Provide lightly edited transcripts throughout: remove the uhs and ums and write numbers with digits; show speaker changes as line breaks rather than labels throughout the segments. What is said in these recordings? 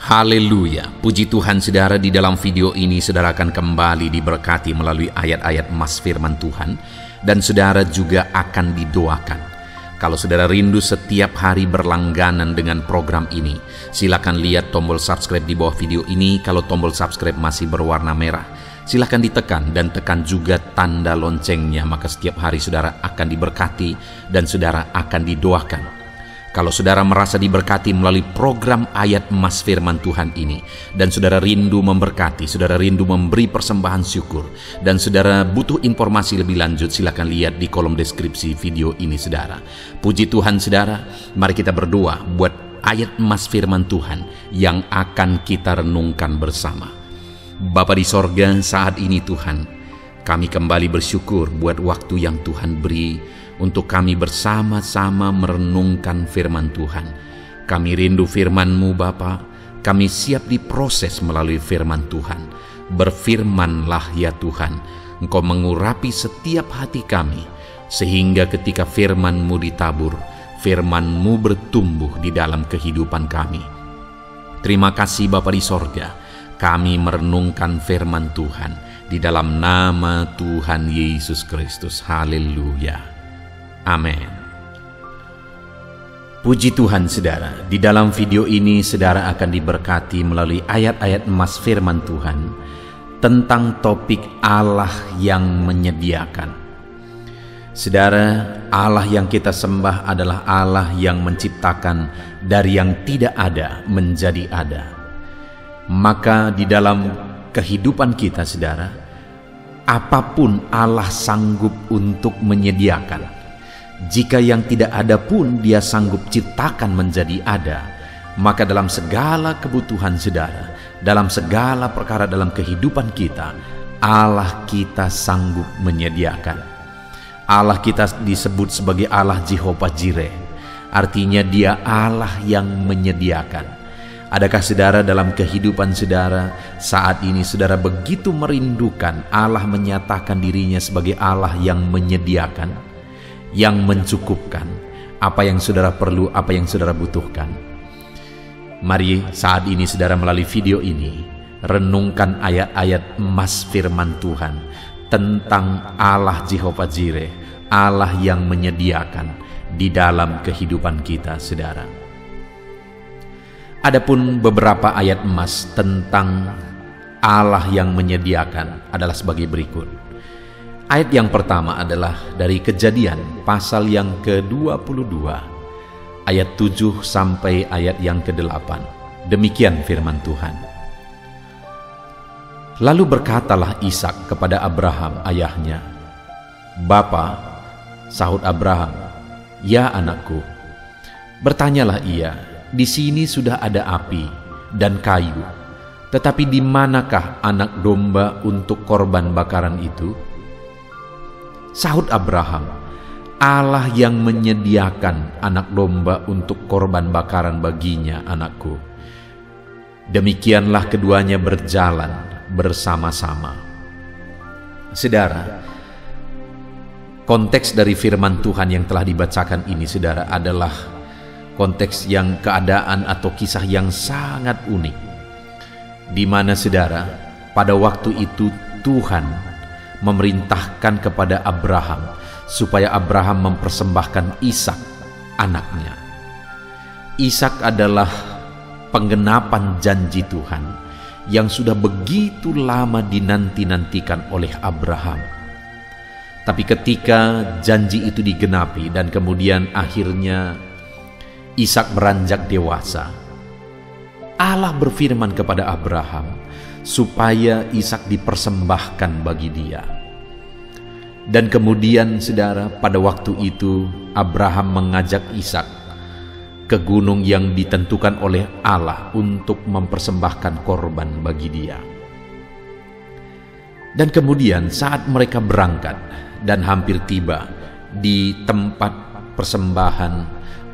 Haleluya, puji Tuhan saudara. Di dalam video ini saudara akan kembali diberkati melalui ayat-ayat emas firman Tuhan, dan saudara juga akan didoakan. Kalau saudara rindu setiap hari berlangganan dengan program ini, silakan lihat tombol subscribe di bawah video ini. Kalau tombol subscribe masih berwarna merah, silakan ditekan dan tekan juga tanda loncengnya, maka setiap hari saudara akan diberkati dan saudara akan didoakan. Kalau saudara merasa diberkati melalui program ayat emas firman Tuhan ini, dan saudara rindu memberkati, saudara rindu memberi persembahan syukur, dan saudara butuh informasi lebih lanjut, silakan lihat di kolom deskripsi video ini saudara. Puji Tuhan saudara, mari kita berdoa buat ayat emas firman Tuhan yang akan kita renungkan bersama. Bapa di sorga, saat ini Tuhan, kami kembali bersyukur buat waktu yang Tuhan beri untuk kami bersama-sama merenungkan firman Tuhan. Kami rindu firman-Mu Bapa, kami siap diproses melalui firman Tuhan. Berfirmanlah ya Tuhan, Engkau mengurapi setiap hati kami, sehingga ketika firman-Mu ditabur, firman-Mu bertumbuh di dalam kehidupan kami. Terima kasih Bapa di sorga, kami merenungkan firman Tuhan di dalam nama Tuhan Yesus Kristus. Haleluya. Amin. Puji Tuhan saudara, di dalam video ini saudara akan diberkati melalui ayat-ayat emas firman Tuhan tentang topik Allah yang menyediakan. Saudara, Allah yang kita sembah adalah Allah yang menciptakan dari yang tidak ada menjadi ada. Maka di dalam kehidupan kita saudara, apapun Allah sanggup untuk menyediakan. Jika yang tidak ada pun Dia sanggup ciptakan menjadi ada, maka dalam segala kebutuhan saudara, dalam segala perkara dalam kehidupan kita, Allah kita sanggup menyediakan. Allah kita disebut sebagai Allah Jehovah Jireh, artinya Dia Allah yang menyediakan. Adakah saudara dalam kehidupan saudara saat ini saudara begitu merindukan Allah menyatakan dirinya sebagai Allah yang menyediakan, yang mencukupkan apa yang saudara perlu, apa yang saudara butuhkan? Mari saat ini saudara melalui video ini renungkan ayat-ayat emas firman Tuhan tentang Allah Jehovah Jireh, Allah yang menyediakan di dalam kehidupan kita saudara. Adapun beberapa ayat emas tentang Allah yang menyediakan adalah sebagai berikut. Ayat yang pertama adalah dari Kejadian pasal yang ke-22 ayat 7 sampai ayat yang ke-8. Demikian firman Tuhan. Lalu berkatalah Ishak kepada Abraham ayahnya, "Bapa," sahut Abraham, "Ya anakku." Bertanyalah ia, "Di sini sudah ada api dan kayu, tetapi di manakah anak domba untuk korban bakaran itu?" Sahut Abraham, "Allah yang menyediakan anak domba untuk korban bakaran baginya, anakku." Demikianlah keduanya berjalan bersama-sama. Saudara, konteks dari firman Tuhan yang telah dibacakan ini saudara adalah konteks yang keadaan atau kisah yang sangat unik, di mana saudara pada waktu itu Tuhan memerintahkan kepada Abraham supaya Abraham mempersembahkan Ishak anaknya. Ishak adalah penggenapan janji Tuhan yang sudah begitu lama dinanti-nantikan oleh Abraham. Tapi ketika janji itu digenapi dan kemudian akhirnya Ishak beranjak dewasa, Allah berfirman kepada Abraham supaya Ishak dipersembahkan bagi dia. Dan kemudian saudara, pada waktu itu Abraham mengajak Ishak ke gunung yang ditentukan oleh Allah untuk mempersembahkan korban bagi dia. Dan kemudian saat mereka berangkat dan hampir tiba di tempat persembahan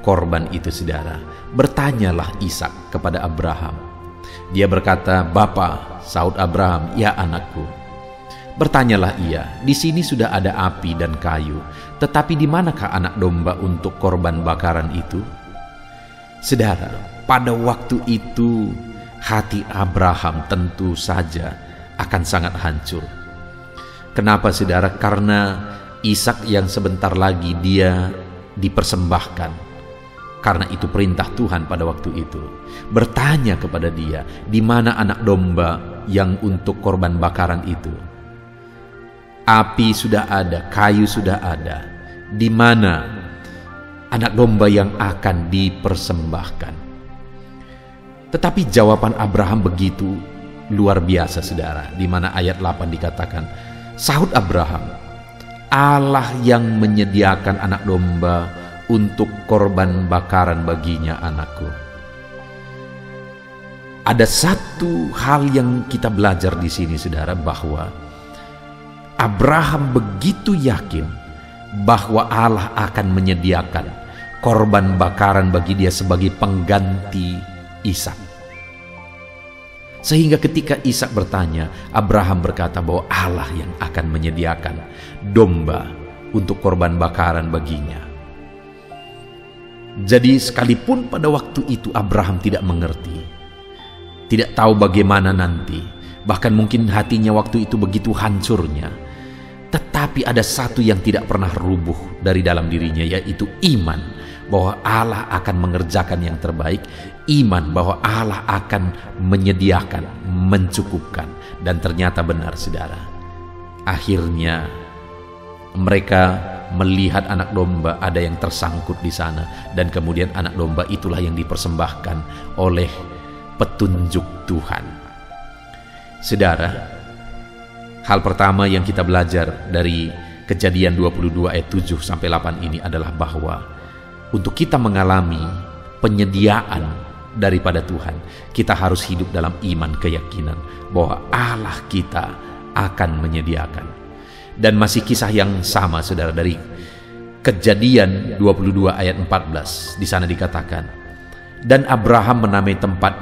korban itu saudara, bertanyalah Ishak kepada Abraham. Dia berkata, "Bapa," sahut Abraham, "Ya anakku." Bertanyalah ia, "Di sini sudah ada api dan kayu, tetapi di manakah anak domba untuk korban bakaran itu?" Saudara, pada waktu itu hati Abraham tentu saja akan sangat hancur. Kenapa saudara? Karena Ishak yang sebentar lagi dia dipersembahkan. Karena itu perintah Tuhan pada waktu itu. Bertanya kepada dia, di mana anak domba yang untuk korban bakaran itu? Api sudah ada, kayu sudah ada. Di mana anak domba yang akan dipersembahkan? Tetapi jawaban Abraham begitu luar biasa saudara, di mana ayat 8 dikatakan, sahut Abraham, Allah yang menyediakan anak domba untuk korban bakaran baginya anakku. Ada satu hal yang kita belajar di sini saudara, bahwa Abraham begitu yakin bahwa Allah akan menyediakan korban bakaran bagi dia sebagai pengganti Ishak. Sehingga ketika Ishak bertanya, Abraham berkata bahwa Allah yang akan menyediakan domba untuk korban bakaran baginya. Jadi sekalipun pada waktu itu Abraham tidak mengerti, tidak tahu bagaimana nanti, bahkan mungkin hatinya waktu itu begitu hancurnya, tetapi ada satu yang tidak pernah rubuh dari dalam dirinya, yaitu iman bahwa Allah akan mengerjakan yang terbaik, iman bahwa Allah akan menyediakan, mencukupkan. Dan ternyata benar saudara, akhirnya mereka melihat anak domba ada yang tersangkut di sana, dan kemudian anak domba itulah yang dipersembahkan oleh petunjuk Tuhan. Saudara, hal pertama yang kita belajar dari Kejadian 22 ayat 7 sampai 8 ini adalah bahwa untuk kita mengalami penyediaan daripada Tuhan, kita harus hidup dalam iman, keyakinan bahwa Allah kita akan menyediakan. Dan masih kisah yang sama saudara dari Kejadian 22 ayat 14. Di sana dikatakan, dan Abraham menamai tempat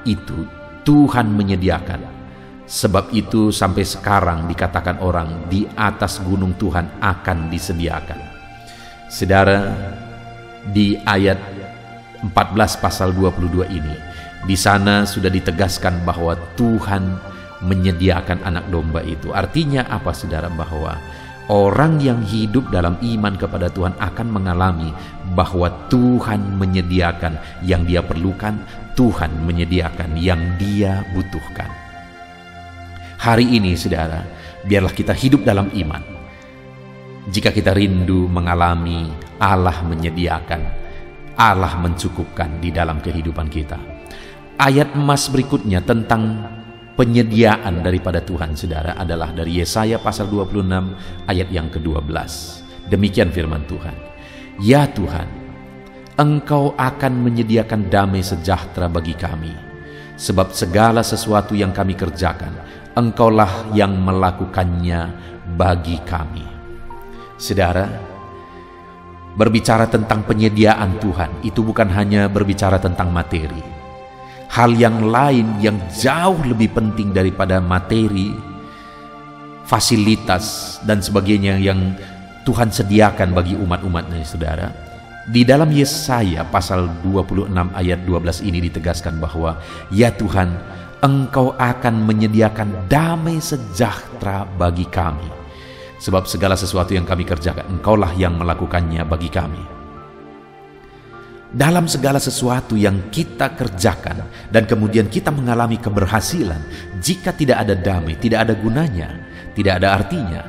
itu Tuhan menyediakan. Sebab itu sampai sekarang dikatakan orang, di atas gunung Tuhan akan disediakan. Saudara, di ayat 14 pasal 22 ini, di sana sudah ditegaskan bahwa Tuhan menyediakan anak domba itu. Artinya apa saudara? Bahwa orang yang hidup dalam iman kepada Tuhan akan mengalami bahwa Tuhan menyediakan yang dia perlukan, Tuhan menyediakan yang dia butuhkan. Hari ini saudara, biarlah kita hidup dalam iman. Jika kita rindu mengalami Allah menyediakan, Allah mencukupkan di dalam kehidupan kita. Ayat emas berikutnya tentang penyediaan daripada Tuhan saudara adalah dari Yesaya pasal 26 ayat yang ke-12. Demikian firman Tuhan, ya Tuhan, Engkau akan menyediakan damai sejahtera bagi kami, sebab segala sesuatu yang kami kerjakan, Engkaulah yang melakukannya bagi kami. Saudara, berbicara tentang penyediaan Tuhan itu bukan hanya berbicara tentang materi. Hal yang lain yang jauh lebih penting daripada materi, fasilitas dan sebagainya yang Tuhan sediakan bagi umat-umatnya saudara. Di dalam Yesaya pasal 26 ayat 12 ini ditegaskan bahwa ya Tuhan, Engkau akan menyediakan damai sejahtera bagi kami, sebab segala sesuatu yang kami kerjakan, Engkaulah yang melakukannya bagi kami. Dalam segala sesuatu yang kita kerjakan dan kemudian kita mengalami keberhasilan, jika tidak ada damai, tidak ada gunanya, tidak ada artinya.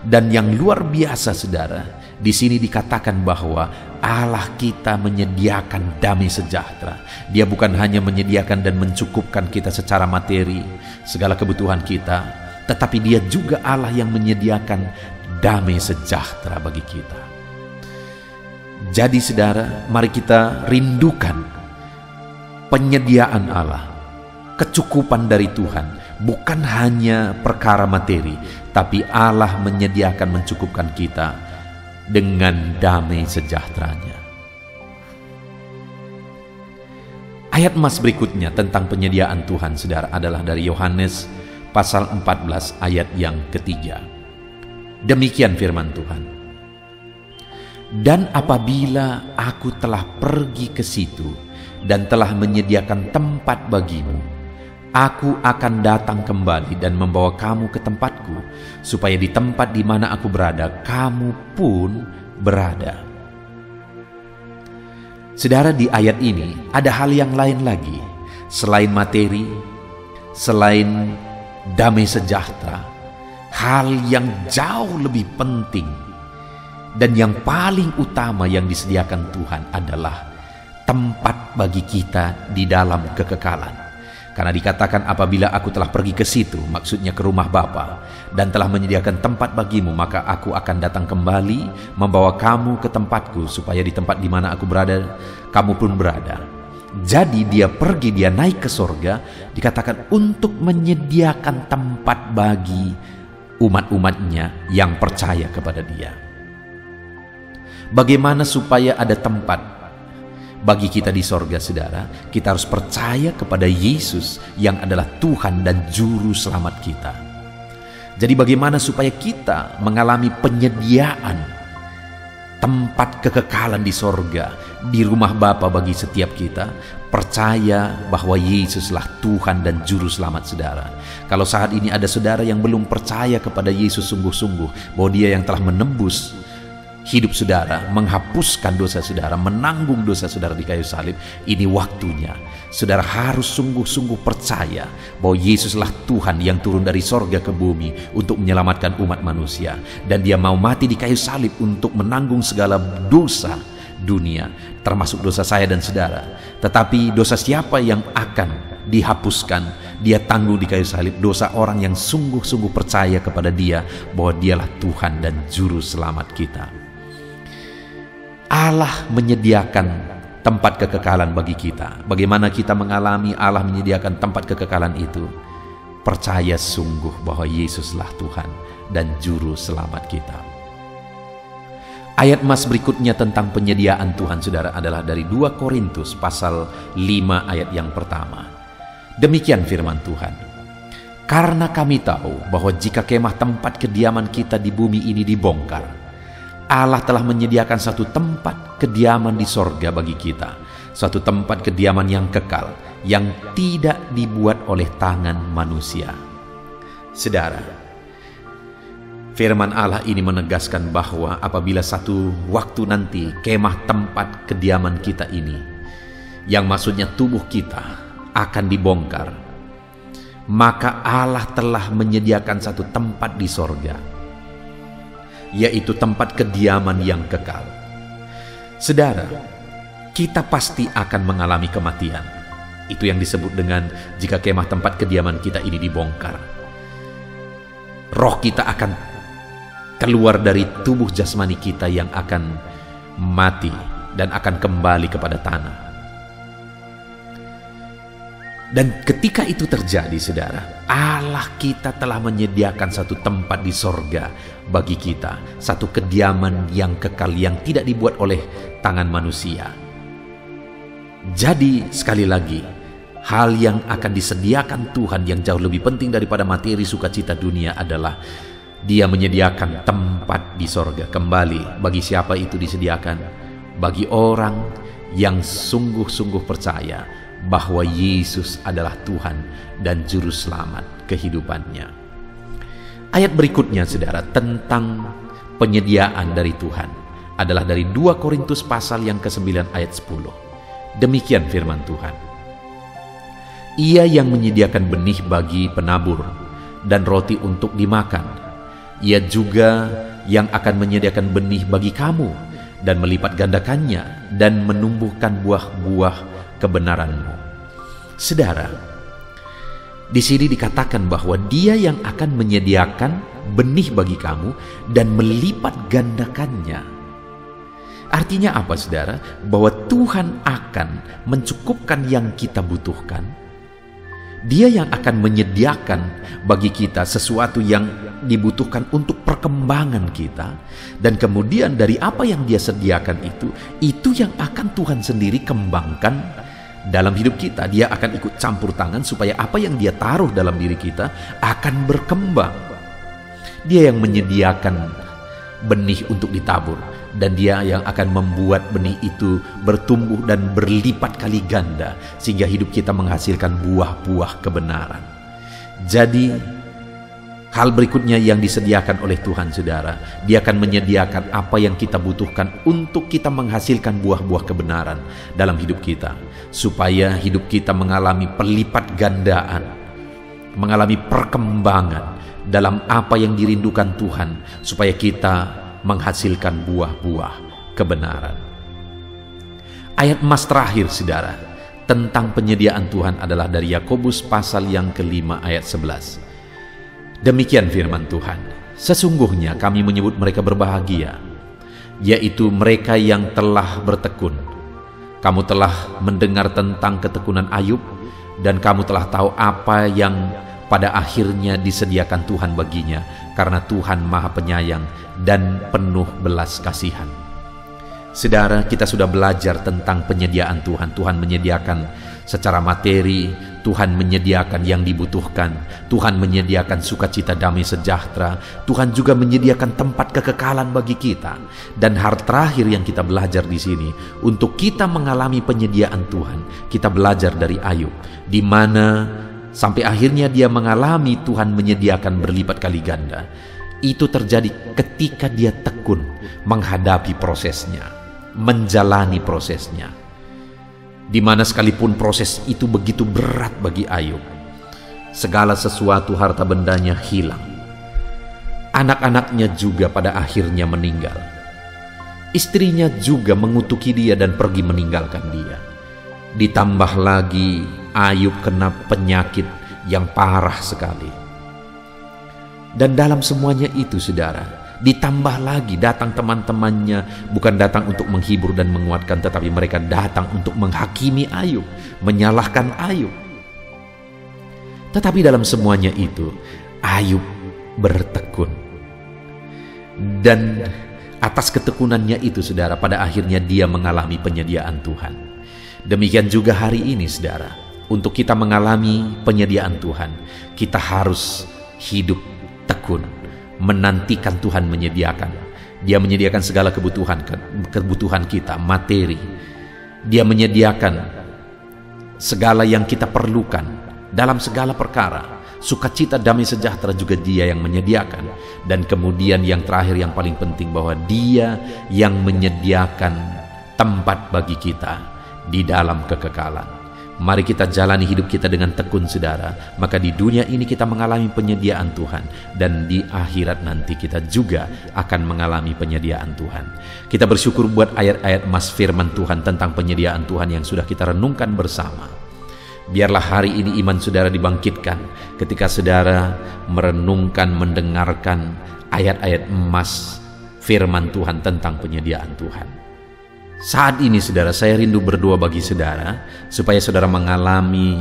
Dan yang luar biasa saudara, di sini dikatakan bahwa Allah kita menyediakan damai sejahtera. Dia bukan hanya menyediakan dan mencukupkan kita secara materi, segala kebutuhan kita, tetapi Dia juga Allah yang menyediakan damai sejahtera bagi kita. Jadi saudara, mari kita rindukan penyediaan Allah, kecukupan dari Tuhan, bukan hanya perkara materi, tapi Allah menyediakan, mencukupkan kita dengan damai sejahteranya. Ayat emas berikutnya tentang penyediaan Tuhan saudara adalah dari Yohanes pasal 14 ayat yang ketiga. Demikian firman Tuhan, dan apabila aku telah pergi ke situ dan telah menyediakan tempat bagimu, Aku akan datang kembali dan membawa kamu ke tempatku, supaya di tempat di mana aku berada, kamu pun berada. Saudara, di ayat ini ada hal yang lain lagi. Selain materi, selain damai sejahtera, hal yang jauh lebih penting dan yang paling utama yang disediakan Tuhan adalah tempat bagi kita di dalam kekekalan. Karena dikatakan, apabila aku telah pergi ke situ, maksudnya ke rumah Bapa, dan telah menyediakan tempat bagimu, maka aku akan datang kembali membawa kamu ke tempatku, supaya di tempat di mana aku berada, kamu pun berada. Jadi dia pergi, dia naik ke sorga, dikatakan untuk menyediakan tempat bagi umat-umatnya yang percaya kepada dia. Bagaimana supaya ada tempat bagi kita di sorga, saudara? Kita harus percaya kepada Yesus yang adalah Tuhan dan Juru Selamat kita. Jadi bagaimana supaya kita mengalami penyediaan tempat kekekalan di sorga, di rumah Bapa bagi setiap kita? Percaya bahwa Yesuslah Tuhan dan Juru Selamat, saudara. Kalau saat ini ada saudara yang belum percaya kepada Yesus sungguh-sungguh, bahwa dia yang telah menembus hidup saudara, menghapuskan dosa saudara, menanggung dosa saudara di kayu salib, ini waktunya saudara harus sungguh-sungguh percaya bahwa Yesuslah Tuhan yang turun dari sorga ke bumi untuk menyelamatkan umat manusia, dan dia mau mati di kayu salib untuk menanggung segala dosa dunia, termasuk dosa saya dan saudara. Tetapi dosa siapa yang akan dihapuskan? Dia tanggung di kayu salib dosa orang yang sungguh-sungguh percaya kepada dia bahwa dialah Tuhan dan Juru Selamat kita. Allah menyediakan tempat kekekalan bagi kita. Bagaimana kita mengalami Allah menyediakan tempat kekekalan itu? Percaya sungguh bahwa Yesuslah Tuhan dan Juru Selamat kita. Ayat mas berikutnya tentang penyediaan Tuhan, saudara, adalah dari 2 Korintus pasal 5 ayat yang pertama. Demikian firman Tuhan. Karena kami tahu bahwa jika kemah tempat kediaman kita di bumi ini dibongkar, Allah telah menyediakan satu tempat kediaman di sorga bagi kita, suatu tempat kediaman yang kekal, yang tidak dibuat oleh tangan manusia. Saudara, firman Allah ini menegaskan bahwa apabila satu waktu nanti kemah tempat kediaman kita ini, yang maksudnya tubuh kita, akan dibongkar, maka Allah telah menyediakan satu tempat di sorga, yaitu tempat kediaman yang kekal. Saudara, kita pasti akan mengalami kematian. Itu yang disebut dengan jika kemah tempat kediaman kita ini dibongkar. Roh kita akan keluar dari tubuh jasmani kita yang akan mati dan akan kembali kepada tanah. Dan ketika itu terjadi, saudara, Allah kita telah menyediakan satu tempat di sorga bagi kita, satu kediaman yang kekal yang tidak dibuat oleh tangan manusia. Jadi sekali lagi, hal yang akan disediakan Tuhan yang jauh lebih penting daripada materi sukacita dunia adalah Dia menyediakan tempat di sorga. Kembali, bagi siapa itu disediakan? Bagi orang yang sungguh-sungguh percaya bahwa Yesus adalah Tuhan dan Juru Selamat kehidupannya. Ayat berikutnya, saudara, tentang penyediaan dari Tuhan adalah dari 2 Korintus pasal yang ke-9 ayat 10. Demikian firman Tuhan. Ia yang menyediakan benih bagi penabur dan roti untuk dimakan. Ia juga yang akan menyediakan benih bagi kamu dan melipat gandakannya dan menumbuhkan buah-buah kebenaranmu. Saudara, di sini dikatakan bahwa Dia yang akan menyediakan benih bagi kamu dan melipat gandakannya. Artinya apa, saudara? Bahwa Tuhan akan mencukupkan yang kita butuhkan. Dia yang akan menyediakan bagi kita sesuatu yang dibutuhkan untuk perkembangan kita, dan kemudian dari apa yang Dia sediakan itu yang akan Tuhan sendiri kembangkan dalam hidup kita. Dia akan ikut campur tangan supaya apa yang Dia taruh dalam diri kita akan berkembang. Dia yang menyediakan benih untuk ditabur dan Dia yang akan membuat benih itu bertumbuh dan berlipat kali ganda sehingga hidup kita menghasilkan buah-buah kebenaran. Jadi hal berikutnya yang disediakan oleh Tuhan, saudara, Dia akan menyediakan apa yang kita butuhkan untuk kita menghasilkan buah-buah kebenaran dalam hidup kita, supaya hidup kita mengalami pelipat gandaan, mengalami perkembangan dalam apa yang dirindukan Tuhan, supaya kita menghasilkan buah-buah kebenaran. Ayat emas terakhir, saudara, tentang penyediaan Tuhan adalah dari Yakobus pasal yang ke-5 ayat 11. Demikian firman Tuhan, sesungguhnya kami menyebut mereka berbahagia, yaitu mereka yang telah bertekun. Kamu telah mendengar tentang ketekunan Ayub, dan kamu telah tahu apa yang pada akhirnya disediakan Tuhan baginya, karena Tuhan Maha Penyayang dan penuh belas kasihan. Saudara, kita sudah belajar tentang penyediaan Tuhan. Tuhan menyediakan secara materi, Tuhan menyediakan yang dibutuhkan, Tuhan menyediakan sukacita, damai sejahtera, Tuhan juga menyediakan tempat kekekalan bagi kita. Dan hal terakhir yang kita belajar di sini, untuk kita mengalami penyediaan Tuhan, kita belajar dari Ayub, di mana sampai akhirnya dia mengalami Tuhan menyediakan berlipat kali ganda. Itu terjadi ketika dia tekun menghadapi prosesnya, menjalani prosesnya, di mana sekalipun proses itu begitu berat bagi Ayub. Segala sesuatu harta bendanya hilang, anak-anaknya juga pada akhirnya meninggal, istrinya juga mengutuki dia dan pergi meninggalkan dia. Ditambah lagi Ayub kena penyakit yang parah sekali. Dan dalam semuanya itu, saudara, ditambah lagi datang teman-temannya, bukan datang untuk menghibur dan menguatkan, tetapi mereka datang untuk menghakimi Ayub, menyalahkan Ayub. Tetapi dalam semuanya itu, Ayub bertekun. Dan atas ketekunannya itu, saudara, pada akhirnya dia mengalami penyediaan Tuhan. Demikian juga hari ini, saudara, untuk kita mengalami penyediaan Tuhan, kita harus hidup tekun, menantikan Tuhan menyediakan. Dia menyediakan segala kebutuhan kita, materi. Dia menyediakan segala yang kita perlukan dalam segala perkara. Sukacita, damai sejahtera juga Dia yang menyediakan. Dan kemudian yang terakhir, yang paling penting, bahwa Dia yang menyediakan tempat bagi kita di dalam kekekalan. Mari kita jalani hidup kita dengan tekun, saudara. Maka di dunia ini kita mengalami penyediaan Tuhan, dan di akhirat nanti kita juga akan mengalami penyediaan Tuhan. Kita bersyukur buat ayat-ayat emas firman Tuhan tentang penyediaan Tuhan yang sudah kita renungkan bersama. Biarlah hari ini iman saudara dibangkitkan ketika saudara merenungkan, mendengarkan ayat-ayat emas firman Tuhan tentang penyediaan Tuhan. Saat ini, saudara, saya rindu berdoa bagi saudara, supaya saudara mengalami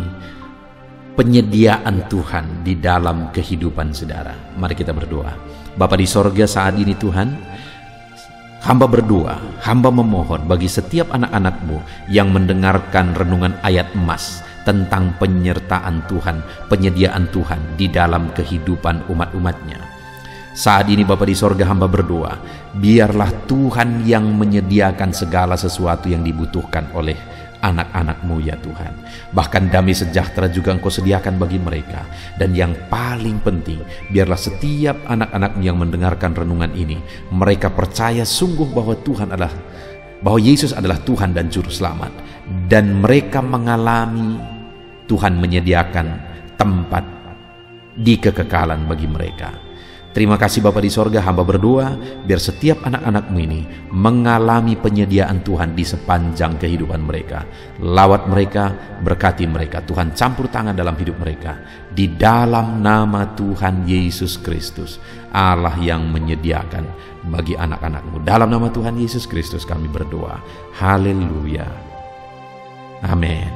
penyediaan Tuhan di dalam kehidupan saudara. Mari kita berdoa. Bapa di sorga, saat ini Tuhan, hamba berdoa, hamba memohon bagi setiap anak-anak-Mu yang mendengarkan renungan ayat emas tentang penyertaan Tuhan, penyediaan Tuhan di dalam kehidupan umat-umatnya. Saat ini Bapa di sorga, hamba berdoa, biarlah Tuhan yang menyediakan segala sesuatu yang dibutuhkan oleh anak-anak-Mu ya Tuhan. Bahkan damai sejahtera juga Engkau sediakan bagi mereka. Dan yang paling penting, biarlah setiap anak-anak-Mu yang mendengarkan renungan ini, mereka percaya sungguh bahwa bahwa Yesus adalah Tuhan dan Juru Selamat. Dan mereka mengalami Tuhan menyediakan tempat di kekekalan bagi mereka. Terima kasih Bapa di sorga, hamba berdoa biar setiap anak-anak-Mu ini mengalami penyediaan Tuhan di sepanjang kehidupan mereka. Lawat mereka, berkati mereka. Tuhan campur tangan dalam hidup mereka. Di dalam nama Tuhan Yesus Kristus, Allah yang menyediakan bagi anak-anak-Mu. Dalam nama Tuhan Yesus Kristus kami berdoa. Haleluya. Amin.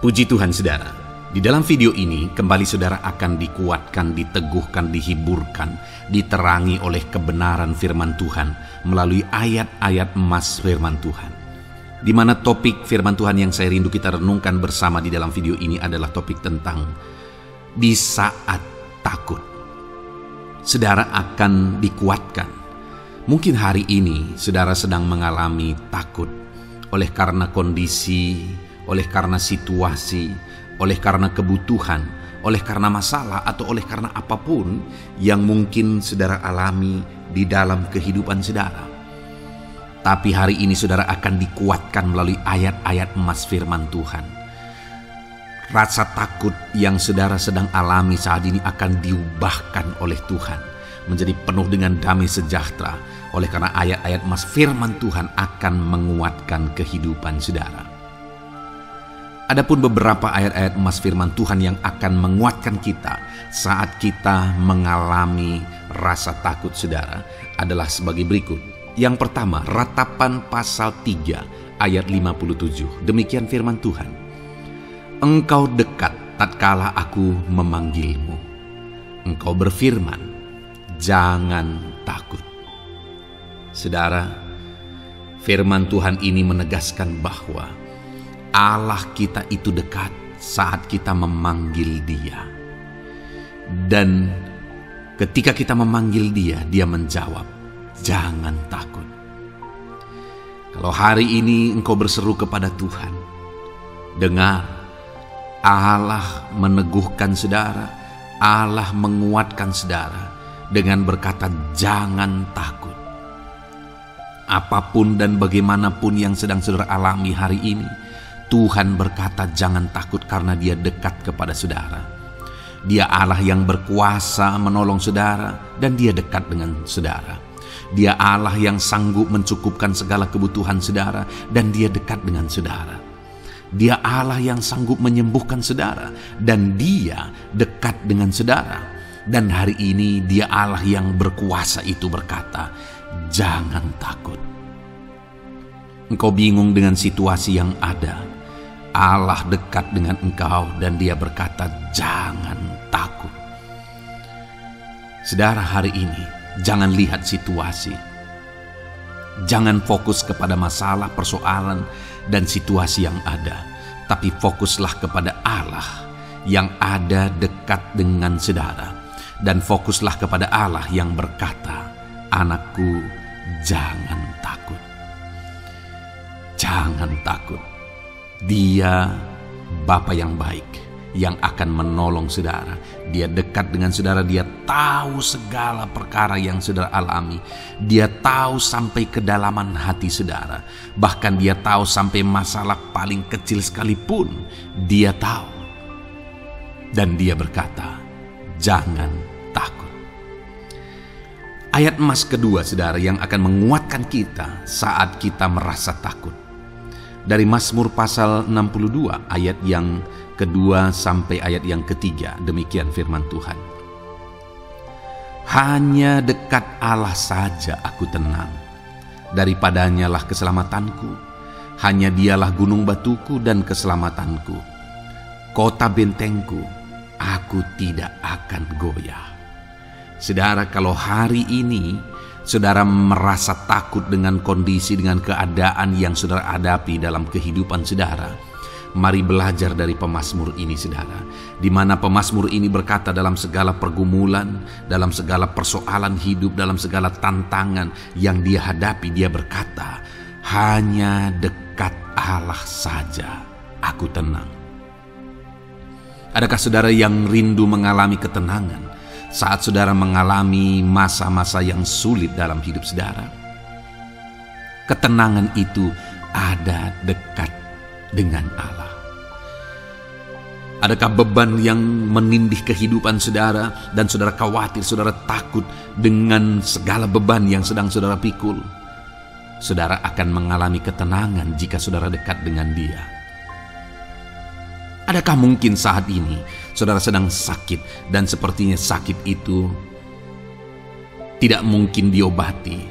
Puji Tuhan, saudara. Di dalam video ini, kembali saudara akan dikuatkan, diteguhkan, dihiburkan, diterangi oleh kebenaran firman Tuhan melalui ayat-ayat emas firman Tuhan. Di mana topik firman Tuhan yang saya rindu kita renungkan bersama di dalam video ini adalah topik tentang di saat takut. Saudara akan dikuatkan, Mungkin hari ini saudara sedang mengalami takut oleh karena kondisi, oleh karena situasi, oleh karena kebutuhan, oleh karena masalah, atau oleh karena apapun yang mungkin saudara alami di dalam kehidupan saudara. Tapi hari ini saudara akan dikuatkan melalui ayat-ayat emas firman Tuhan. Rasa takut yang saudara sedang alami saat ini akan diubahkan oleh Tuhan menjadi penuh dengan damai sejahtera, oleh karena ayat-ayat emas firman Tuhan akan menguatkan kehidupan saudara. Adapun beberapa ayat-ayat emas firman Tuhan yang akan menguatkan kita saat kita mengalami rasa takut saudara adalah sebagai berikut. Yang pertama, Ratapan pasal 3 ayat 57. Demikian firman Tuhan. Engkau dekat tatkala aku memanggilmu. Engkau berfirman, jangan takut. Saudara, firman Tuhan ini menegaskan bahwa Allah kita itu dekat saat kita memanggil Dia. Dan ketika kita memanggil Dia, Dia menjawab, jangan takut. Kalau hari ini engkau berseru kepada Tuhan, dengar, Allah meneguhkan saudara, Allah menguatkan saudara dengan berkata jangan takut. Apapun dan bagaimanapun yang sedang saudara alami hari ini, Tuhan berkata jangan takut karena Dia dekat kepada saudara. Dia Allah yang berkuasa menolong saudara dan Dia dekat dengan saudara. Dia Allah yang sanggup mencukupkan segala kebutuhan saudara dan Dia dekat dengan saudara. Dia Allah yang sanggup menyembuhkan saudara dan Dia dekat dengan saudara. Dan hari ini Dia Allah yang berkuasa itu berkata, jangan takut. Engkau bingung dengan situasi yang ada, Allah dekat dengan engkau dan Dia berkata, jangan takut. Saudara, hari ini jangan lihat situasi. Jangan fokus kepada masalah, persoalan, dan situasi yang ada, tapi fokuslah kepada Allah yang ada dekat dengan saudara, dan fokuslah kepada Allah yang berkata, anakku, jangan takut. Jangan takut. Dia Bapa yang baik yang akan menolong saudara. Dia dekat dengan saudara. Dia tahu segala perkara yang saudara alami. Dia tahu sampai kedalaman hati saudara. Bahkan Dia tahu sampai masalah paling kecil sekalipun Dia tahu. Dan Dia berkata, jangan takut. Ayat emas kedua saudara yang akan menguatkan kita saat kita merasa takut, dari Mazmur pasal 62 ayat yang kedua sampai ayat yang ketiga. Demikian firman Tuhan. Hanya dekat Allah saja aku tenang, daripadanya lah keselamatanku. Hanya Dialah gunung batuku dan keselamatanku, kota bentengku, aku tidak akan goyah. Saudara, kalau hari ini saudara merasa takut dengan kondisi, dengan keadaan yang saudara hadapi dalam kehidupan saudara, mari belajar dari pemazmur ini saudara, di mana pemazmur ini berkata dalam segala pergumulan, dalam segala persoalan hidup, dalam segala tantangan yang dia hadapi, dia berkata, hanya dekat Allah saja aku tenang. Adakah saudara yang rindu mengalami ketenangan saat saudara mengalami masa-masa yang sulit dalam hidup saudara? Ketenangan itu ada dekat dengan Allah. Adakah beban yang menindih kehidupan saudara dan saudara khawatir, saudara takut dengan segala beban yang sedang saudara pikul? Saudara akan mengalami ketenangan jika saudara dekat dengan Dia. Adakah mungkin saat ini saudara sedang sakit dan sepertinya sakit itu tidak mungkin diobati,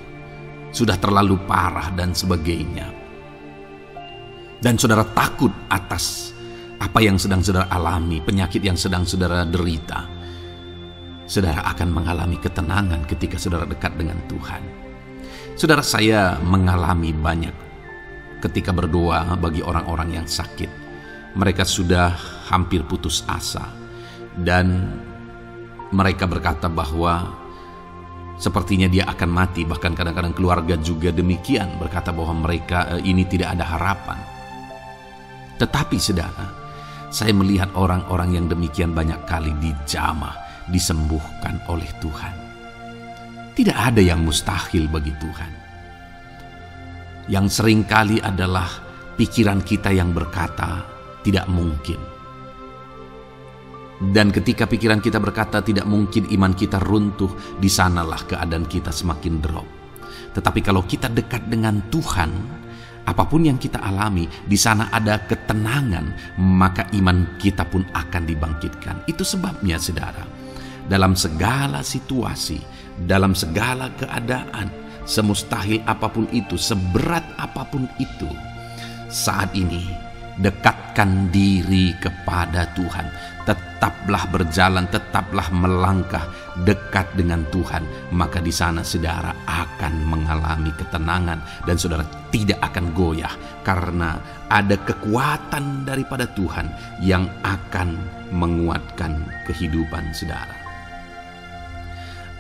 sudah terlalu parah dan sebagainya, dan saudara takut atas apa yang sedang saudara alami, penyakit yang sedang saudara derita? Saudara akan mengalami ketenangan ketika saudara dekat dengan Tuhan. Saudara, saya mengalami banyak ketika berdoa bagi orang-orang yang sakit. Mereka sudah hampir putus asa dan mereka berkata bahwa Sepertinya dia akan mati, bahkan kadang-kadang keluarga juga demikian, berkata bahwa mereka ini tidak ada harapan. Tetapi saudara, saya melihat orang-orang yang demikian banyak kali dijamah, disembuhkan oleh Tuhan. Tidak ada yang mustahil bagi Tuhan. Yang seringkali adalah pikiran kita yang berkata tidak mungkin. Dan ketika pikiran kita berkata tidak mungkin, iman kita runtuh, di sanalah keadaan kita semakin drop. Tetapi kalau kita dekat dengan Tuhan, apapun yang kita alami, di sana ada ketenangan, maka iman kita pun akan dibangkitkan. Itu sebabnya saudara, dalam segala situasi, dalam segala keadaan, semustahil apapun itu, seberat apapun itu, saat ini dekatkan diri kepada Tuhan. Tetaplah berjalan, tetaplah melangkah dekat dengan Tuhan. Maka di sana saudara akan mengalami ketenangan dan saudara tidak akan goyah, karena ada kekuatan daripada Tuhan yang akan menguatkan kehidupan saudara.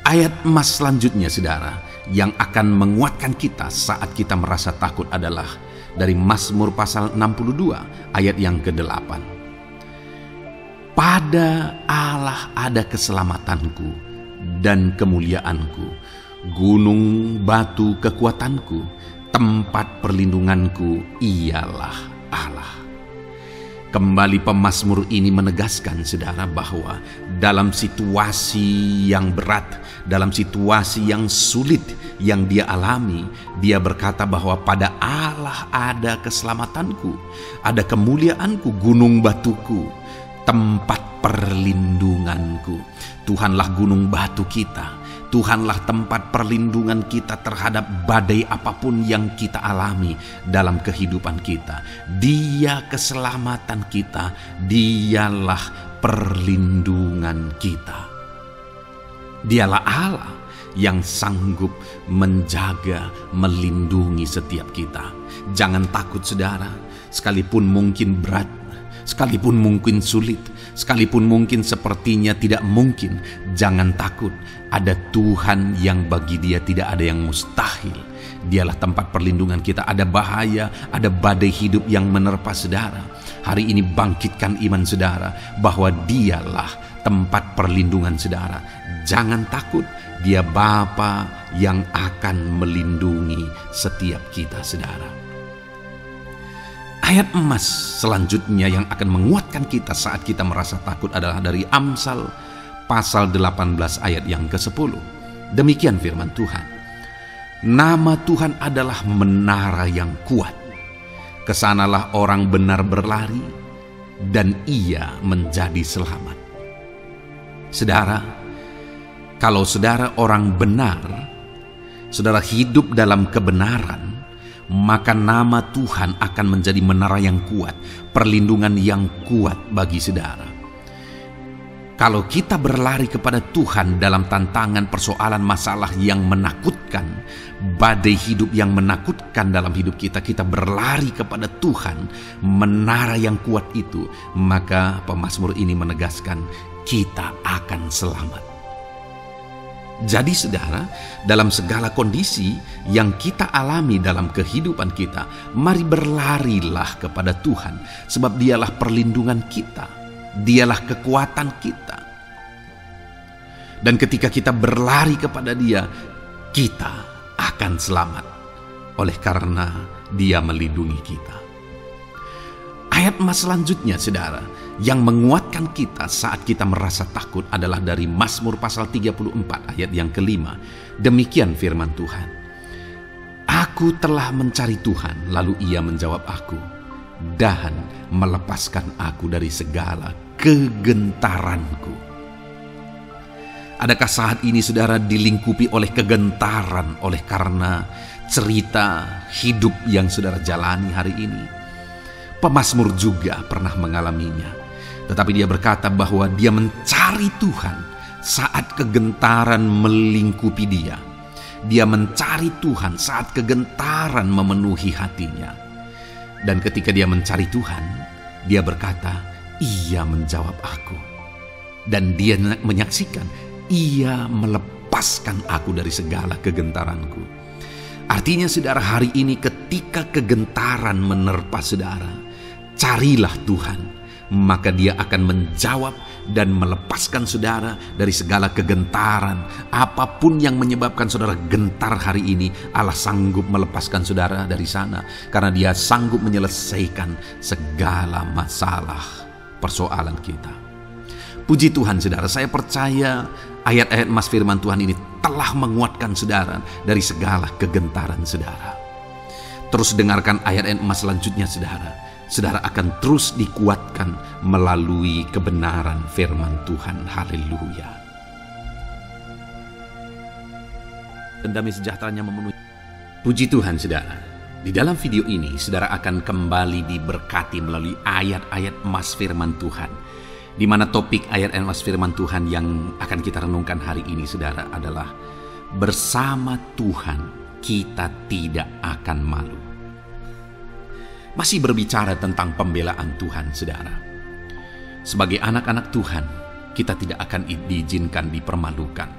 Ayat emas selanjutnya saudara yang akan menguatkan kita saat kita merasa takut adalah dari Mazmur pasal 62 ayat yang ke-8. Pada Allah ada keselamatanku dan kemuliaanku, gunung batu kekuatanku, tempat perlindunganku ialah Allah. Kembali pemazmur ini menegaskan saudara bahwa dalam situasi yang berat, dalam situasi yang sulit yang dia alami, dia berkata bahwa pada Allah ada keselamatanku, ada kemuliaanku, gunung batuku, tempat perlindunganku. Tuhanlah gunung batu kita, Tuhanlah tempat perlindungan kita terhadap badai apapun yang kita alami dalam kehidupan kita. Dia keselamatan kita, dialah perlindungan kita. Dialah Allah yang sanggup menjaga, melindungi setiap kita. Jangan takut saudara, sekalipun mungkin berat, sekalipun mungkin sulit, sekalipun mungkin sepertinya tidak mungkin, jangan takut. Ada Tuhan yang bagi dia tidak ada yang mustahil. Dialah tempat perlindungan kita. Ada bahaya, ada badai hidup yang menerpa saudara. Hari ini bangkitkan iman saudara bahwa dialah tempat perlindungan saudara. Jangan takut, dia Bapa yang akan melindungi setiap kita saudara. Ayat emas selanjutnya yang akan menguatkan kita saat kita merasa takut adalah dari Amsal pasal 18 ayat yang ke-10. Demikian firman Tuhan. Nama Tuhan adalah menara yang kuat. Kesanalah orang benar berlari dan ia menjadi selamat. Saudara, kalau saudara orang benar, saudara hidup dalam kebenaran, maka nama Tuhan akan menjadi menara yang kuat, perlindungan yang kuat bagi saudara. Kalau kita berlari kepada Tuhan dalam tantangan, persoalan, masalah yang menakutkan, badai hidup yang menakutkan dalam hidup kita, kita berlari kepada Tuhan, menara yang kuat itu, maka pemazmur ini menegaskan kita akan selamat. Jadi saudara, dalam segala kondisi yang kita alami dalam kehidupan kita, mari berlarilah kepada Tuhan, sebab dialah perlindungan kita, dialah kekuatan kita. Dan ketika kita berlari kepada dia, kita akan selamat, oleh karena dia melindungi kita. Ayat emas selanjutnya saudara, yang menguatkan kita saat kita merasa takut adalah dari Mazmur pasal 34 ayat yang ke-5. Demikian firman Tuhan. Aku telah mencari Tuhan, lalu ia menjawab aku, dan melepaskan aku dari segala kegentaranku. Adakah saat ini saudara dilingkupi oleh kegentaran oleh karena cerita hidup yang saudara jalani hari ini? Pemazmur juga pernah mengalaminya. Tetapi dia berkata bahwa dia mencari Tuhan saat kegentaran melingkupi dia. Dia mencari Tuhan saat kegentaran memenuhi hatinya. Dan ketika dia mencari Tuhan, dia berkata, ia menjawab aku. Dan dia menyaksikan, ia melepaskan lepaskan aku dari segala kegentaranku. Artinya saudara, hari ini ketika kegentaran menerpa saudara, carilah Tuhan, maka Dia akan menjawab dan melepaskan saudara dari segala kegentaran. Apapun yang menyebabkan saudara gentar hari ini, Allah sanggup melepaskan saudara dari sana, karena Dia sanggup menyelesaikan segala masalah persoalan kita. Puji Tuhan saudara, saya percaya ayat-ayat emas firman Tuhan ini telah menguatkan saudara dari segala kegentaran saudara. Terus dengarkan ayat-ayat emas selanjutnya saudara. Saudara akan terus dikuatkan melalui kebenaran firman Tuhan. Haleluya. Dan damai sejahteranya memenuhi. Puji Tuhan saudara. Di dalam video ini saudara akan kembali diberkati melalui ayat-ayat emas firman Tuhan, di mana topik ayat emas firman Tuhan yang akan kita renungkan hari ini saudara adalah bersama Tuhan kita tidak akan malu. Masih berbicara tentang pembelaan Tuhan saudara. Sebagai anak-anak Tuhan, kita tidak akan diizinkan dipermalukan.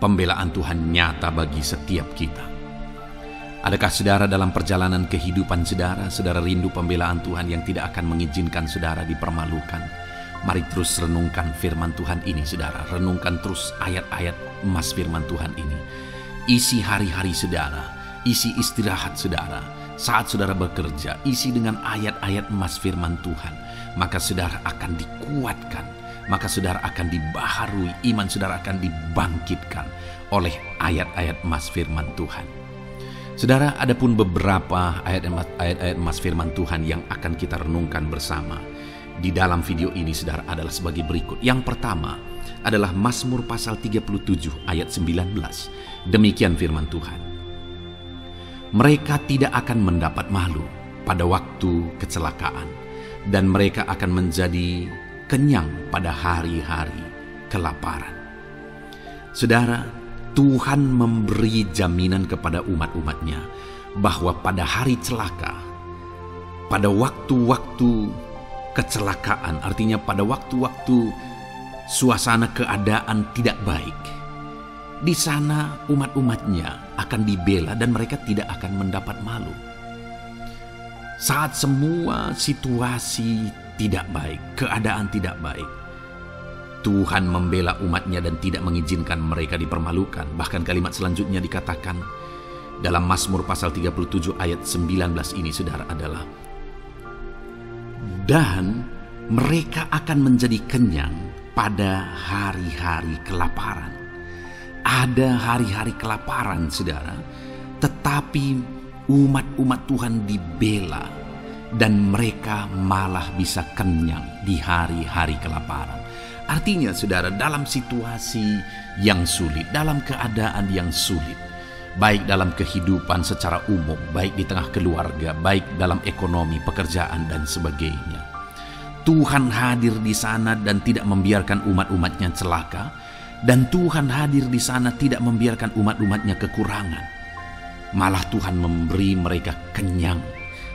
Pembelaan Tuhan nyata bagi setiap kita. Adakah saudara dalam perjalanan kehidupan saudara, saudara rindu pembelaan Tuhan yang tidak akan mengizinkan saudara dipermalukan? Mari terus renungkan firman Tuhan ini saudara. Renungkan terus ayat-ayat emas firman Tuhan ini. Isi hari-hari saudara, isi istirahat saudara, saat saudara bekerja, isi dengan ayat-ayat emas firman Tuhan. Maka saudara akan dikuatkan, maka saudara akan dibaharui, iman saudara akan dibangkitkan oleh ayat-ayat emas firman Tuhan. Saudara, ada pun beberapa ayat-ayat emas firman Tuhan yang akan kita renungkan bersama di dalam video ini saudara adalah sebagai berikut. Yang pertama adalah Mazmur pasal 37 ayat 19. Demikian firman Tuhan. Mereka tidak akan mendapat malu pada waktu kecelakaan, dan mereka akan menjadi kenyang pada hari-hari kelaparan. Saudara, Tuhan memberi jaminan kepada umat-umatnya bahwa pada hari celaka, pada waktu-waktu kecelakaan, artinya pada waktu-waktu suasana keadaan tidak baik, di sana umat-umatnya akan dibela dan mereka tidak akan mendapat malu. Saat semua situasi tidak baik, keadaan tidak baik, Tuhan membela umatnya dan tidak mengizinkan mereka dipermalukan. Bahkan kalimat selanjutnya dikatakan dalam Mazmur pasal 37 ayat 19 ini saudara adalah, dan mereka akan menjadi kenyang pada hari-hari kelaparan. Ada hari-hari kelaparan saudara, tetapi umat-umat Tuhan dibela dan mereka malah bisa kenyang di hari-hari kelaparan. Artinya saudara, dalam situasi yang sulit, dalam keadaan yang sulit, baik dalam kehidupan secara umum, baik di tengah keluarga, baik dalam ekonomi, pekerjaan dan sebagainya, Tuhan hadir di sana dan tidak membiarkan umat-umatnya celaka, dan Tuhan hadir di sana tidak membiarkan umat-umatnya kekurangan. Malah Tuhan memberi mereka kenyang,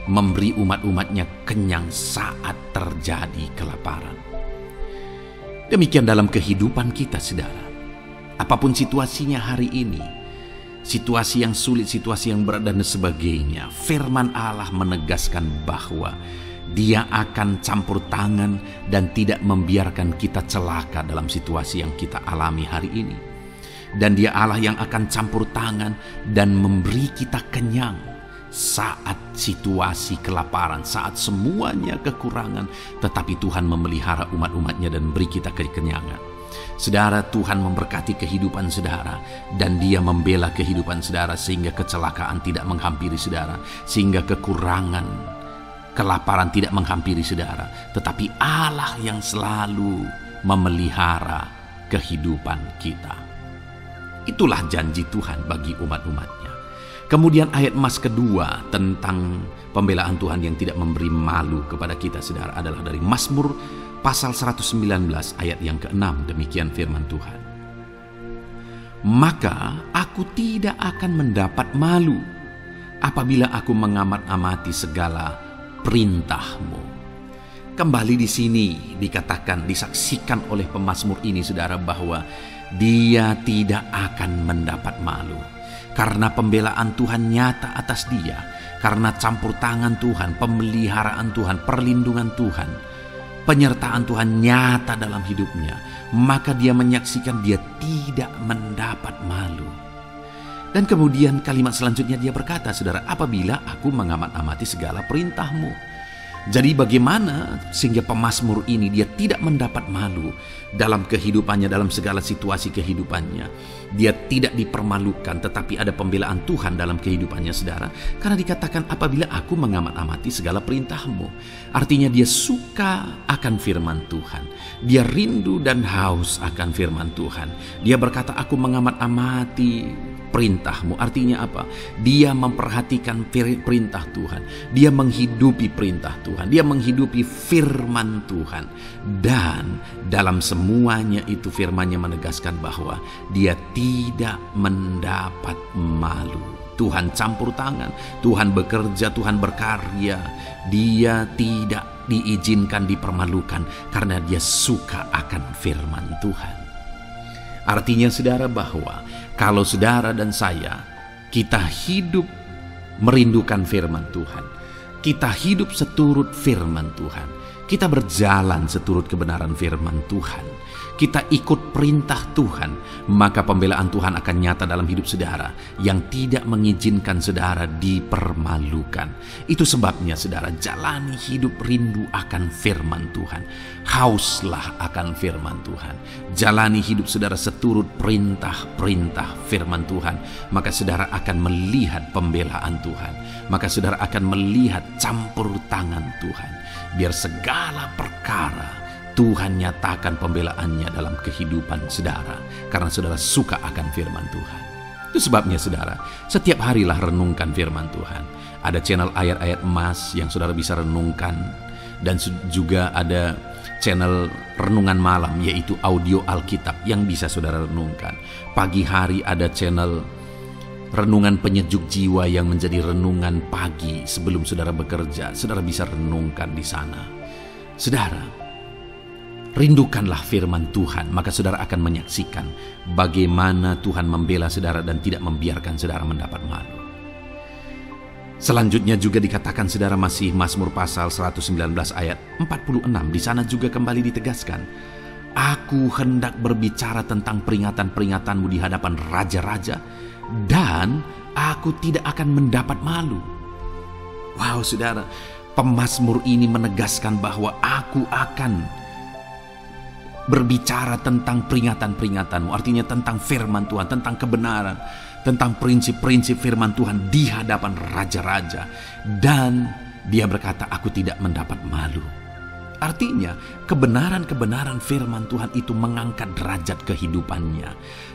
memberi umat-umatnya kenyang saat terjadi kelaparan. Demikian dalam kehidupan kita saudara. Apapun situasinya hari ini, situasi yang sulit, situasi yang berat dan sebagainya, firman Allah menegaskan bahwa Dia akan campur tangan dan tidak membiarkan kita celaka dalam situasi yang kita alami hari ini. Dan Dia Allah yang akan campur tangan dan memberi kita kenyang saat situasi kelaparan, saat semuanya kekurangan, tetapi Tuhan memelihara umat-umatnya dan beri kita kekenyangan. Saudara, Tuhan memberkati kehidupan saudara dan Dia membela kehidupan saudara sehingga kecelakaan tidak menghampiri saudara, sehingga kekurangan, kelaparan tidak menghampiri saudara, tetapi Allah yang selalu memelihara kehidupan kita. Itulah janji Tuhan bagi umat-umatnya. Kemudian ayat emas kedua tentang pembelaan Tuhan yang tidak memberi malu kepada kita saudara adalah dari Mazmur pasal 119 ayat yang ke-6. Demikian firman Tuhan. Maka aku tidak akan mendapat malu apabila aku mengamat-amati segala perintah-Mu. Kembali di sini dikatakan, disaksikan oleh pemazmur ini saudara, bahwa dia tidak akan mendapat malu. Karena pembelaan Tuhan nyata atas dia, karena campur tangan Tuhan, pemeliharaan Tuhan, perlindungan Tuhan, penyertaan Tuhan nyata dalam hidupnya, maka dia menyaksikan dia tidak mendapat malu. Dan kemudian kalimat selanjutnya dia berkata, saudara, apabila aku mengamat-amati segala perintah-Mu. Jadi bagaimana sehingga pemazmur ini dia tidak mendapat malu dalam kehidupannya, dalam segala situasi kehidupannya. Dia tidak dipermalukan, tetapi ada pembelaan Tuhan dalam kehidupannya, saudara. Karena dikatakan apabila aku mengamat-amati segala perintah-Mu. Artinya dia suka akan firman Tuhan. Dia rindu dan haus akan firman Tuhan. Dia berkata, aku mengamat-amati perintah-Mu. Artinya apa? Dia memperhatikan perintah Tuhan. Dia menghidupi perintah Tuhan. Dia menghidupi firman Tuhan. Dan dalam semuanya itu firman-Nya menegaskan bahwa dia tidak mendapat malu. Tuhan campur tangan, Tuhan bekerja, Tuhan berkarya. Dia tidak diizinkan dipermalukan karena dia suka akan firman Tuhan. Artinya saudara, bahwa kalau saudara dan saya, kita hidup merindukan firman Tuhan, kita hidup seturut firman Tuhan, kita berjalan seturut kebenaran firman Tuhan, kita ikut perintah Tuhan, maka pembelaan Tuhan akan nyata dalam hidup saudara yang tidak mengizinkan saudara dipermalukan. Itu sebabnya saudara, jalani hidup rindu akan firman Tuhan. Hauslah akan firman Tuhan. Jalani hidup saudara seturut perintah-perintah firman Tuhan. Maka saudara akan melihat pembelaan Tuhan. Maka saudara akan melihat campur tangan Tuhan. Biar segala perkara Tuhan nyatakan pembelaannya dalam kehidupan saudara. Karena saudara suka akan firman Tuhan. Itu sebabnya saudara, setiap harilah renungkan firman Tuhan. Ada channel ayat-ayat emas yang saudara bisa renungkan. Dan juga ada channel renungan malam, yaitu audio Alkitab yang bisa saudara renungkan. Pagi hari ada channel renungan penyejuk jiwa yang menjadi renungan pagi sebelum saudara bekerja. Saudara bisa renungkan di sana. Saudara, rindukanlah firman Tuhan, maka saudara akan menyaksikan bagaimana Tuhan membela saudara dan tidak membiarkan saudara mendapat malu. Selanjutnya juga dikatakan saudara, masih Mazmur pasal 119 ayat 46. Di sana juga kembali ditegaskan, aku hendak berbicara tentang peringatan-peringatanmu di hadapan raja-raja, dan aku tidak akan mendapat malu. Wow saudara, pemazmur ini menegaskan bahwa aku akan berbicara tentang peringatan-peringatanmu. Artinya tentang firman Tuhan, tentang kebenaran, tentang prinsip-prinsip firman Tuhan di hadapan raja-raja. Dan dia berkata, aku tidak mendapat malu. Artinya kebenaran-kebenaran firman Tuhan itu mengangkat derajat kehidupannya.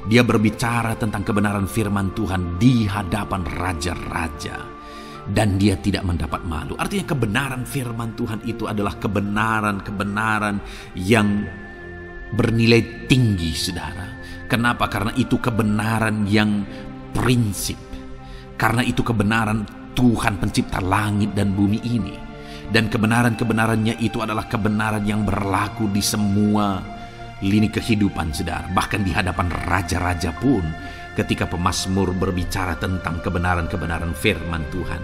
Dia berbicara tentang kebenaran firman Tuhan di hadapan raja-raja. Dan dia tidak mendapat malu. Artinya kebenaran firman Tuhan itu adalah kebenaran-kebenaran yang bernilai tinggi saudara. Kenapa? Karena itu kebenaran yang prinsip. Karena itu kebenaran Tuhan pencipta langit dan bumi ini. Dan kebenaran-kebenarannya itu adalah kebenaran yang berlaku di semua lini kehidupan saudara. Bahkan di hadapan raja-raja pun, ketika pemazmur berbicara tentang kebenaran-kebenaran firman Tuhan,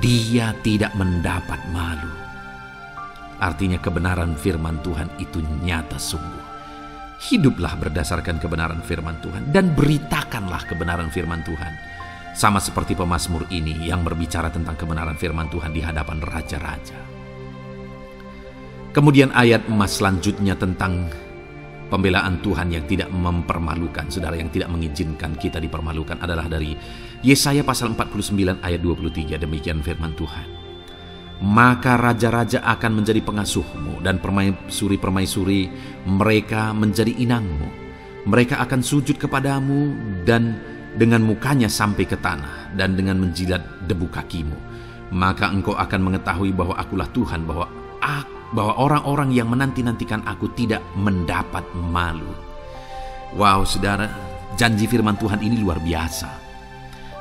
dia tidak mendapat malu. Artinya kebenaran firman Tuhan itu nyata sungguh. Hiduplah berdasarkan kebenaran firman Tuhan dan beritakanlah kebenaran firman Tuhan. Sama seperti pemazmur ini yang berbicara tentang kebenaran firman Tuhan di hadapan raja-raja. Kemudian ayat emas selanjutnya tentang pembelaan Tuhan yang tidak mempermalukan, saudara, yang tidak mengizinkan kita dipermalukan adalah dari Yesaya pasal 49 ayat 23. Demikian firman Tuhan. Maka raja-raja akan menjadi pengasuhmu dan permaisuri-permaisuri mereka menjadi inangmu. Mereka akan sujud kepadamu dan dengan mukanya sampai ke tanah dan dengan menjilat debu kakimu. Maka engkau akan mengetahui bahwa akulah Tuhan, bahwa orang-orang yang menanti-nantikan aku tidak mendapat malu. Wow saudara, janji firman Tuhan ini luar biasa.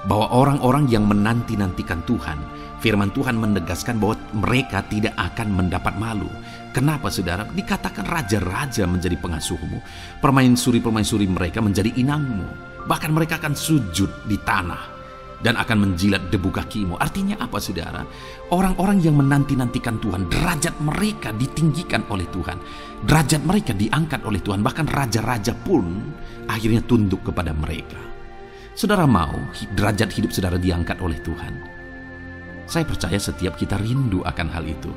bahwa orang-orang yang menanti-nantikan Tuhan, firman Tuhan menegaskan bahwa mereka tidak akan mendapat malu. Kenapa saudara? Dikatakan raja-raja menjadi pengasuhmu, permaisuri-permaisuri mereka menjadi inangmu. Bahkan mereka akan sujud di tanah dan akan menjilat debu kakimu. Artinya apa saudara? Orang-orang yang menanti-nantikan Tuhan, derajat mereka ditinggikan oleh Tuhan. Derajat mereka diangkat oleh Tuhan. Bahkan raja-raja pun akhirnya tunduk kepada mereka. Saudara mau derajat hidup saudara diangkat oleh Tuhan? Saya percaya setiap kita rindu akan hal itu.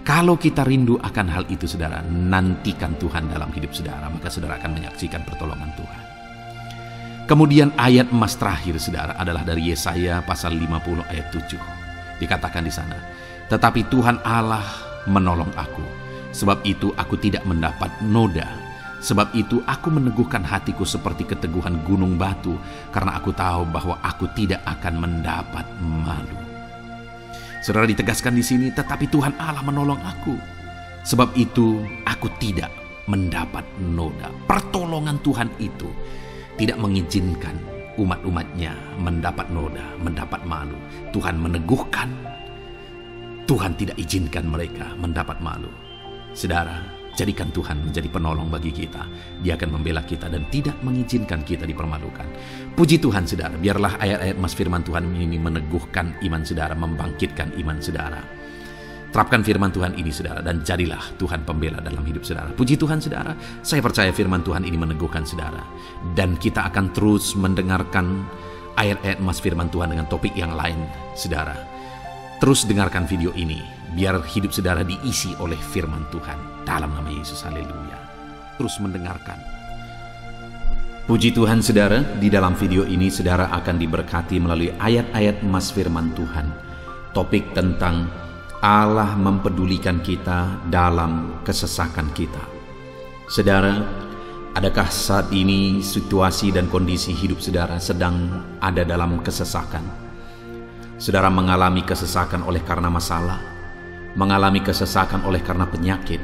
Kalau kita rindu akan hal itu saudara, nantikan Tuhan dalam hidup saudara, maka saudara akan menyaksikan pertolongan Tuhan. Kemudian ayat emas terakhir saudara adalah dari Yesaya pasal 50 ayat 7. Dikatakan di sana, "Tetapi Tuhan Allah menolong aku, sebab itu aku tidak mendapat noda. Sebab itu aku meneguhkan hatiku seperti keteguhan gunung batu, karena aku tahu bahwa aku tidak akan mendapat malu." Saudara, ditegaskan di sini, tetapi Tuhan Allah menolong aku, sebab itu aku tidak mendapat noda. Pertolongan Tuhan itu tidak mengizinkan umat-umatnya mendapat noda, mendapat malu. Tuhan meneguhkan, Tuhan tidak izinkan mereka mendapat malu. Saudara, jadikan Tuhan menjadi penolong bagi kita. Dia akan membela kita dan tidak mengizinkan kita dipermalukan. Puji Tuhan saudara, biarlah ayat-ayat emas firman Tuhan ini meneguhkan iman saudara, membangkitkan iman saudara. Terapkan firman Tuhan ini saudara, dan jadilah Tuhan pembela dalam hidup saudara. Puji Tuhan saudara, saya percaya firman Tuhan ini meneguhkan saudara. Dan kita akan terus mendengarkan ayat-ayat emas firman Tuhan dengan topik yang lain saudara. Terus dengarkan video ini, biar hidup saudara diisi oleh firman Tuhan. Dalam nama Yesus, haleluya. Terus mendengarkan. Puji Tuhan saudara, di dalam video ini saudara akan diberkati melalui ayat-ayat emas firman Tuhan. Topik tentang Allah mempedulikan kita dalam kesesakan kita. Saudara, adakah saat ini situasi dan kondisi hidup saudara sedang ada dalam kesesakan? Saudara mengalami kesesakan oleh karena masalah, mengalami kesesakan oleh karena penyakit,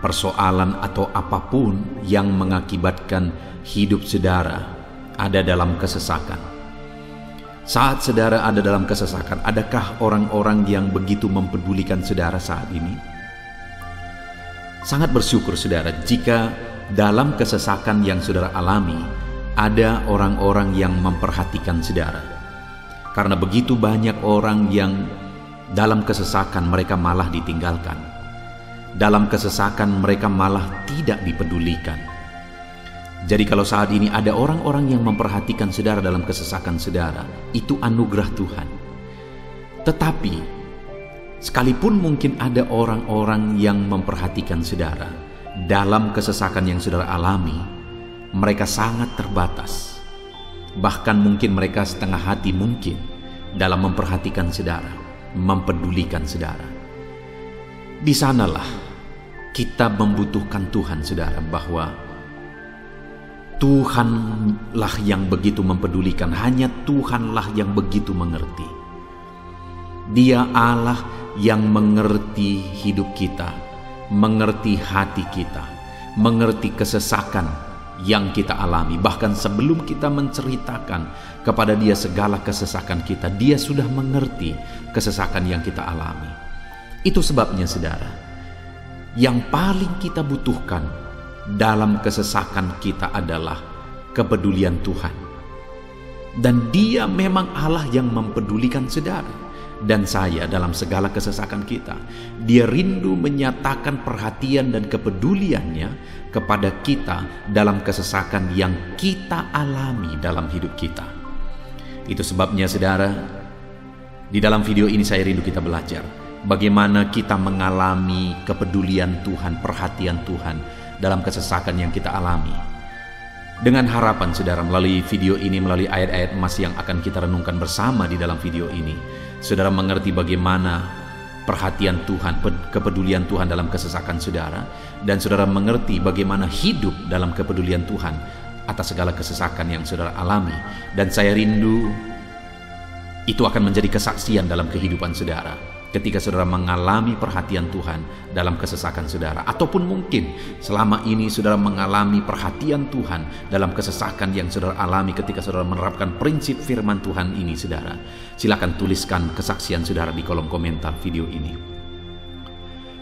persoalan atau apapun yang mengakibatkan hidup saudara ada dalam kesesakan. Saat saudara ada dalam kesesakan, adakah orang-orang yang begitu mempedulikan saudara saat ini? Sangat bersyukur saudara jika dalam kesesakan yang saudara alami ada orang-orang yang memperhatikan saudara. Karena begitu banyak orang yang dalam kesesakan mereka malah ditinggalkan. Dalam kesesakan mereka malah tidak dipedulikan. Jadi kalau saat ini ada orang-orang yang memperhatikan saudara dalam kesesakan saudara, itu anugerah Tuhan. Tetapi, sekalipun mungkin ada orang-orang yang memperhatikan saudara dalam kesesakan yang saudara alami, mereka sangat terbatas. Bahkan mungkin mereka setengah hati mungkin dalam memperhatikan saudara, mempedulikan saudara. Di sanalah kita membutuhkan Tuhan saudara, bahwa Tuhanlah yang begitu mempedulikan, hanya Tuhanlah yang begitu mengerti. Dia Allah yang mengerti hidup kita, mengerti hati kita, mengerti kesesakan yang kita alami. Bahkan sebelum kita menceritakan kepada Dia segala kesesakan kita, Dia sudah mengerti kesesakan yang kita alami. Itu sebabnya saudara, yang paling kita butuhkan dalam kesesakan kita adalah kepedulian Tuhan. Dan Dia memang Allah yang mempedulikan saudara dan saya dalam segala kesesakan kita. Dia rindu menyatakan perhatian dan kepeduliannya kepada kita dalam kesesakan yang kita alami dalam hidup kita. Itu sebabnya saudara, di dalam video ini saya rindu kita belajar bagaimana kita mengalami kepedulian Tuhan, perhatian Tuhan dalam kesesakan yang kita alami. Dengan harapan saudara, melalui video ini, melalui ayat-ayat emas yang akan kita renungkan bersama di dalam video ini, saudara mengerti bagaimana perhatian Tuhan, kepedulian Tuhan dalam kesesakan saudara, dan saudara mengerti bagaimana hidup dalam kepedulian Tuhan atas segala kesesakan yang saudara alami. Dan saya rindu itu akan menjadi kesaksian dalam kehidupan saudara. ketika saudara mengalami perhatian Tuhan dalam kesesakan saudara, ataupun mungkin selama ini saudara mengalami perhatian Tuhan dalam kesesakan yang saudara alami ketika saudara menerapkan prinsip firman Tuhan ini, saudara, silakan tuliskan kesaksian saudara di kolom komentar video ini.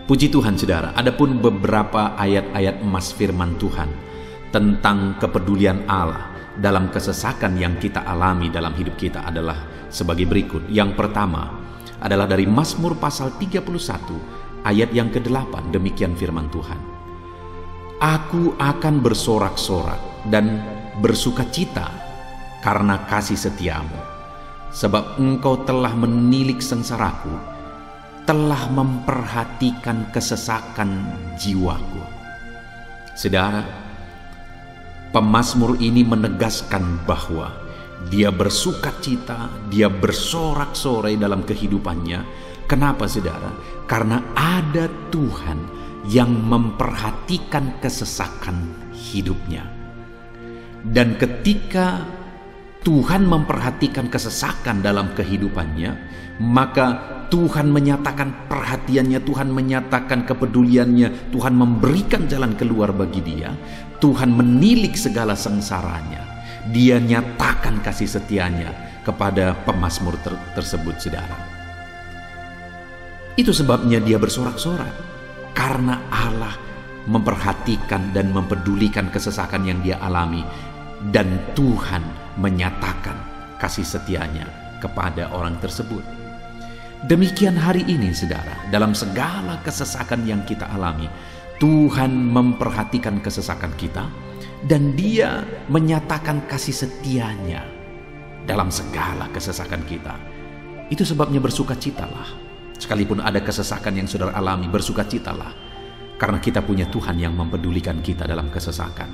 Puji Tuhan, saudara, adapun beberapa ayat-ayat emas firman Tuhan tentang kepedulian Allah dalam kesesakan yang kita alami dalam hidup kita adalah sebagai berikut. Yang pertama adalah dari Mazmur pasal 31 ayat yang ke-8. Demikian firman Tuhan. Aku akan bersorak-sorak dan bersukacita karena kasih setiamu, sebab engkau telah menilik sengsaraku, telah memperhatikan kesesakan jiwaku. Saudara, pemazmur ini menegaskan bahwa dia bersukacita, dia bersorak-sorai dalam kehidupannya. Kenapa, saudara? Karena ada Tuhan yang memperhatikan kesesakan hidupnya. Dan ketika Tuhan memperhatikan kesesakan dalam kehidupannya, maka Tuhan menyatakan perhatiannya, Tuhan menyatakan kepeduliannya, Tuhan memberikan jalan keluar bagi dia, Tuhan menilik segala sengsaranya. Dia nyatakan kasih setianya kepada pemazmur tersebut, saudara. Itu sebabnya dia bersorak-sorak, karena Allah memperhatikan dan mempedulikan kesesakan yang dia alami, dan Tuhan menyatakan kasih setianya kepada orang tersebut. Demikian hari ini, saudara, dalam segala kesesakan yang kita alami, Tuhan memperhatikan kesesakan kita, dan dia menyatakan kasih setianya dalam segala kesesakan kita. Itu sebabnya bersukacitalah. Sekalipun ada kesesakan yang saudara alami, bersukacitalah, karena kita punya Tuhan yang mempedulikan kita dalam kesesakan.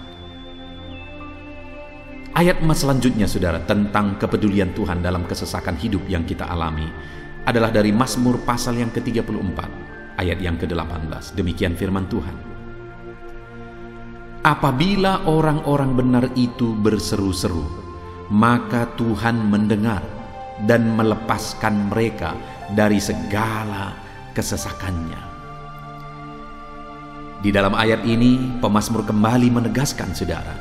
Ayat emas selanjutnya, saudara, tentang kepedulian Tuhan dalam kesesakan hidup yang kita alami adalah dari Mazmur pasal yang ke-34 ayat yang ke-18. Demikian firman Tuhan. Apabila orang-orang benar itu berseru-seru, maka Tuhan mendengar dan melepaskan mereka dari segala kesesakannya. Di dalam ayat ini, pemazmur kembali menegaskan, saudara,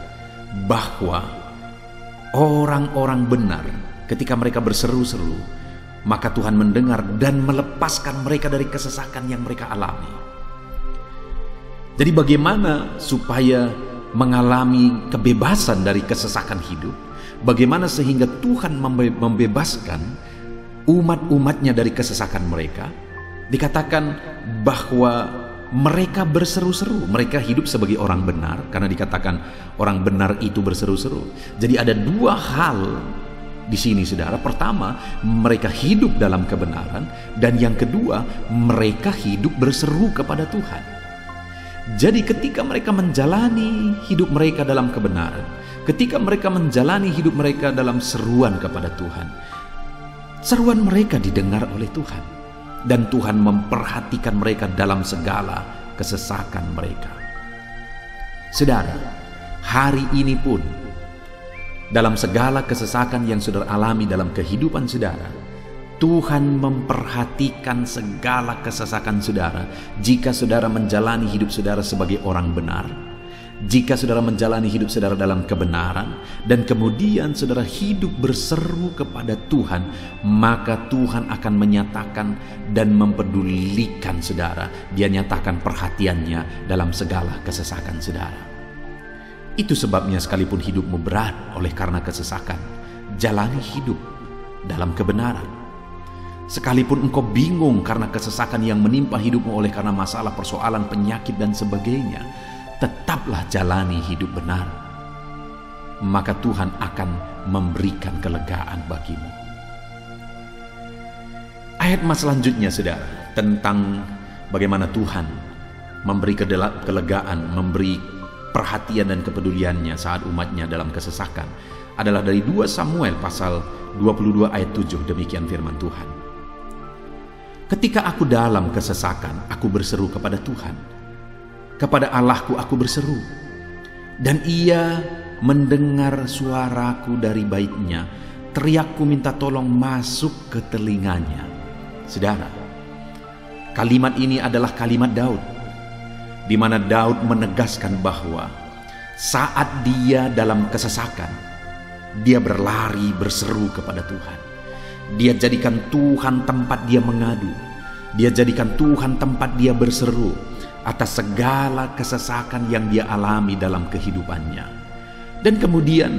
bahwa orang-orang benar ketika mereka berseru-seru, maka Tuhan mendengar dan melepaskan mereka dari kesesakan yang mereka alami. Jadi bagaimana supaya mengalami kebebasan dari kesesakan hidup? Bagaimana sehingga Tuhan membebaskan umat-umatnya dari kesesakan mereka? Dikatakan bahwa mereka berseru-seru, mereka hidup sebagai orang benar, karena dikatakan orang benar itu berseru-seru. Jadi ada dua hal di sini, saudara. Pertama, mereka hidup dalam kebenaran, dan yang kedua, mereka hidup berseru kepada Tuhan. Jadi ketika mereka menjalani hidup mereka dalam kebenaran, ketika mereka menjalani hidup mereka dalam seruan kepada Tuhan, seruan mereka didengar oleh Tuhan, dan Tuhan memperhatikan mereka dalam segala kesesakan mereka. Saudara, hari ini pun dalam segala kesesakan yang saudara alami dalam kehidupan saudara, Tuhan memperhatikan segala kesesakan saudara. Jika saudara menjalani hidup saudara sebagai orang benar, jika saudara menjalani hidup saudara dalam kebenaran, dan kemudian saudara hidup berseru kepada Tuhan, maka Tuhan akan menyatakan dan mempedulikan saudara. Dia nyatakan perhatiannya dalam segala kesesakan saudara. Itu sebabnya sekalipun hidupmu berat oleh karena kesesakan, jalani hidup dalam kebenaran. Sekalipun engkau bingung karena kesesakan yang menimpa hidupmu oleh karena masalah, persoalan, penyakit, dan sebagainya, tetaplah jalani hidup benar. Maka Tuhan akan memberikan kelegaan bagimu. Ayat mas selanjutnya, saudara, tentang bagaimana Tuhan memberi kelegaan, memberi perhatian dan kepeduliannya saat umatnya dalam kesesakan, adalah dari 2 Samuel pasal 22 ayat 7. Demikian firman Tuhan. Ketika aku dalam kesesakan, aku berseru kepada Tuhan. Kepada Allahku aku berseru, dan Ia mendengar suaraku dari baitnya. Teriakku minta tolong masuk ke telinganya. Saudara, Kalimat ini adalah kalimat Daud, di mana Daud menegaskan bahwa saat dia dalam kesesakan, dia berlari berseru kepada Tuhan. Dia jadikan Tuhan tempat dia mengadu. Dia jadikan Tuhan tempat dia berseru atas segala kesesakan yang dia alami dalam kehidupannya. Dan kemudian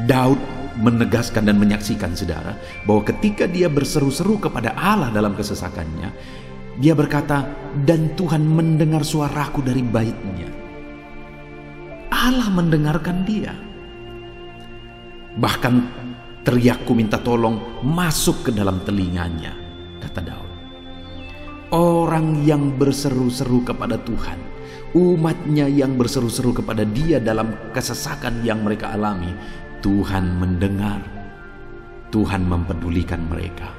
Daud menegaskan dan menyaksikan, saudara, bahwa ketika dia berseru-seru kepada Allah dalam kesesakannya, dia berkata, dan Tuhan mendengar suaraku dari baitnya. Allah mendengarkan dia. Bahkan teriakku minta tolong masuk ke dalam telinganya, kata Daud. Orang yang berseru-seru kepada Tuhan, umatnya yang berseru-seru kepada dia dalam kesesakan yang mereka alami, Tuhan mendengar, Tuhan mempedulikan mereka.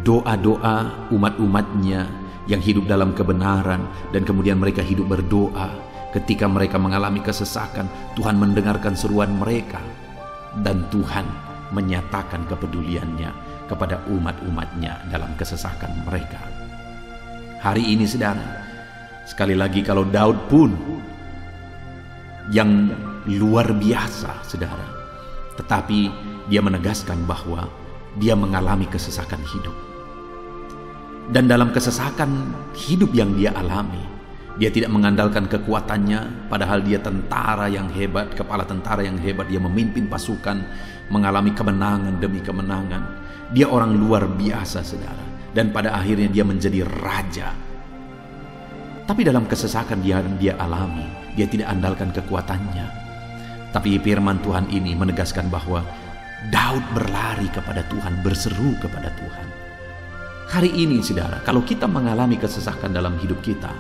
Doa-doa umat-umatnya yang hidup dalam kebenaran, dan kemudian mereka hidup berdoa ketika mereka mengalami kesesakan, Tuhan mendengarkan seruan mereka, dan Tuhan menyatakan kepeduliannya kepada umat-umatnya dalam kesesakan mereka. Hari ini, saudara, sekali lagi, kalau Daud pun yang luar biasa, saudara, tetapi dia menegaskan bahwa dia mengalami kesesakan hidup. Dan dalam kesesakan hidup yang dia alami, dia tidak mengandalkan kekuatannya, padahal dia tentara yang hebat, kepala tentara yang hebat. Dia memimpin pasukan, mengalami kemenangan demi kemenangan. Dia orang luar biasa, saudara. Dan pada akhirnya dia menjadi raja. Tapi dalam kesesakan yang dia alami, dia tidak andalkan kekuatannya. Tapi firman Tuhan ini menegaskan bahwa Daud berlari kepada Tuhan, berseru kepada Tuhan. Hari ini, saudara, kalau kita mengalami kesesakan dalam hidup kita,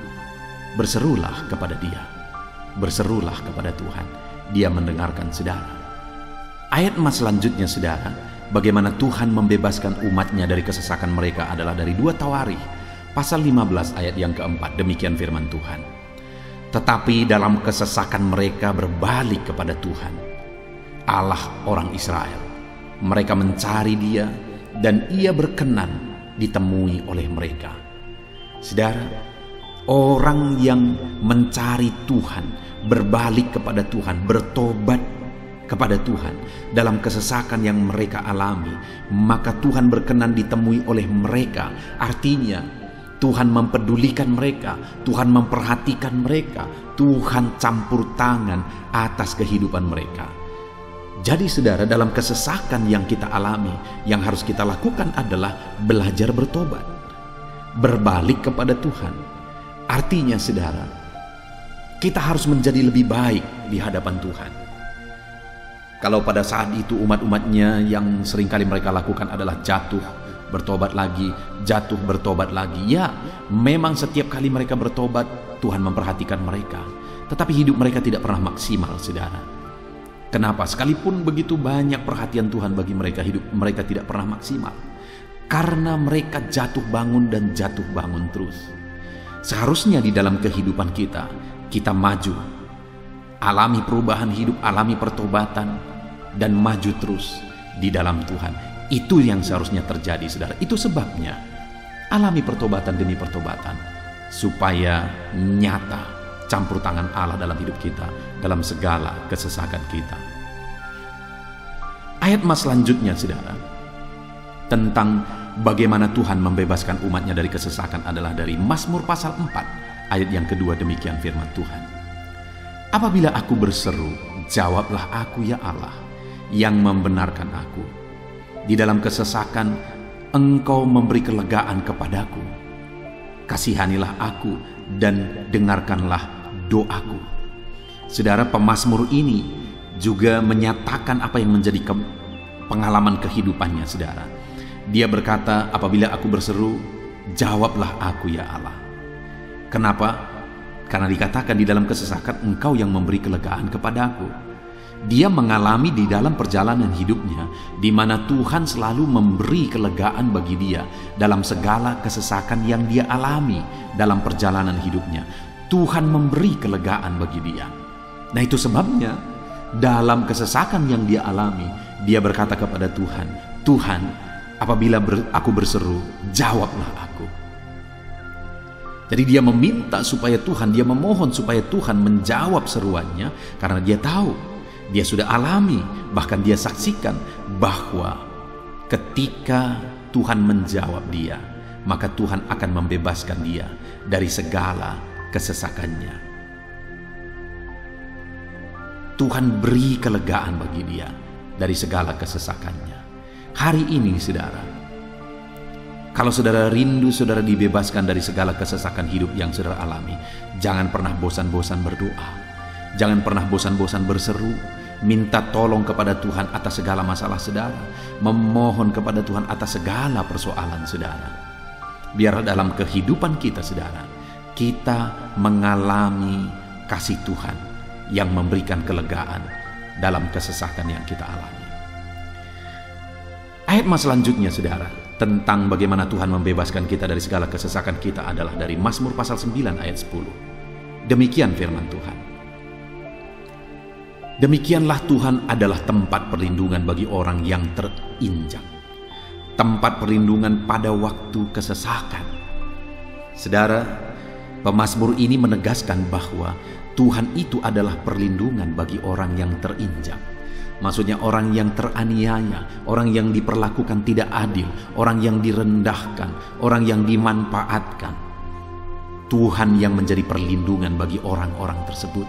berserulah kepada Dia, berserulah kepada Tuhan. Dia mendengarkan, saudara. Ayat emas selanjutnya, saudara, bagaimana Tuhan membebaskan umatnya dari kesesakan mereka adalah dari 2 Tawarikh pasal 15 ayat yang keempat. Demikian firman Tuhan. Tetapi dalam kesesakan mereka berbalik kepada Tuhan, Allah orang Israel. Mereka mencari Dia, dan Ia berkenan ditemui oleh mereka. Saudara, orang yang mencari Tuhan, berbalik kepada Tuhan, bertobat kepada Tuhan dalam kesesakan yang mereka alami, maka Tuhan berkenan ditemui oleh mereka. Artinya Tuhan mempedulikan mereka, Tuhan memperhatikan mereka, Tuhan campur tangan atas kehidupan mereka. Jadi, saudara, dalam kesesakan yang kita alami, yang harus kita lakukan adalah belajar bertobat, berbalik kepada Tuhan. Artinya, saudara, kita harus menjadi lebih baik di hadapan Tuhan. Kalau pada saat itu umat-umatnya yang seringkali mereka lakukan adalah jatuh, bertobat lagi, jatuh, bertobat lagi. Ya, memang setiap kali mereka bertobat, Tuhan memperhatikan mereka. Tetapi hidup mereka tidak pernah maksimal, saudara. Kenapa? Sekalipun begitu banyak perhatian Tuhan bagi mereka, hidup mereka tidak pernah maksimal. Karena mereka jatuh bangun dan jatuh bangun terus. Seharusnya di dalam kehidupan kita, kita maju, alami perubahan hidup, alami pertobatan, dan maju terus di dalam Tuhan. Itu yang seharusnya terjadi, saudara. Itu sebabnya alami pertobatan demi pertobatan, supaya nyata campur tangan Allah dalam hidup kita, dalam segala kesesakan kita. Ayat emas selanjutnya, saudara, tentang bagaimana Tuhan membebaskan umatnya dari kesesakan adalah dari Mazmur pasal 4 ayat yang kedua. Demikian firman Tuhan. Apabila aku berseru, jawablah aku ya Allah, yang membenarkan aku. Di dalam kesesakan Engkau memberi kelegaan kepadaku. Kasihanilah aku dan dengarkanlah doaku. Saudara, pemazmur ini juga menyatakan apa yang menjadi pengalaman kehidupannya, saudara. Dia berkata, apabila aku berseru, jawablah aku ya Allah. Kenapa? Karena dikatakan di dalam kesesakan Engkau yang memberi kelegaan kepadaku. Dia mengalami di dalam perjalanan hidupnya, di mana Tuhan selalu memberi kelegaan bagi dia dalam segala kesesakan yang dia alami dalam perjalanan hidupnya. Tuhan memberi kelegaan bagi dia. Nah, itu sebabnya dalam kesesakan yang dia alami, dia berkata kepada Tuhan, Tuhan, Apabila aku berseru, jawablah aku. Jadi dia meminta supaya Tuhan, dia memohon supaya Tuhan menjawab seruannya, karena dia tahu, dia sudah alami, bahkan dia saksikan bahwa ketika Tuhan menjawab dia, maka Tuhan akan membebaskan dia dari segala kesesakannya. Tuhan beri kelegaan bagi dia dari segala kesesakannya. Hari ini saudara, kalau saudara rindu saudara dibebaskan dari segala kesesakan hidup yang saudara alami, jangan pernah bosan-bosan berdoa. Jangan pernah bosan-bosan berseru, minta tolong kepada Tuhan atas segala masalah saudara, memohon kepada Tuhan atas segala persoalan saudara. Biar dalam kehidupan kita saudara, kita mengalami kasih Tuhan yang memberikan kelegaan dalam kesesakan yang kita alami. Ayat mas selanjutnya saudara, tentang bagaimana Tuhan membebaskan kita dari segala kesesakan kita adalah dari Mazmur pasal 9 ayat 10. Demikian firman Tuhan. Demikianlah Tuhan adalah tempat perlindungan bagi orang yang terinjak, tempat perlindungan pada waktu kesesakan. Saudara, pemazmur ini menegaskan bahwa Tuhan itu adalah perlindungan bagi orang yang terinjak. Maksudnya orang yang teraniaya, orang yang diperlakukan tidak adil, orang yang direndahkan, orang yang dimanfaatkan. Tuhan yang menjadi perlindungan bagi orang-orang tersebut.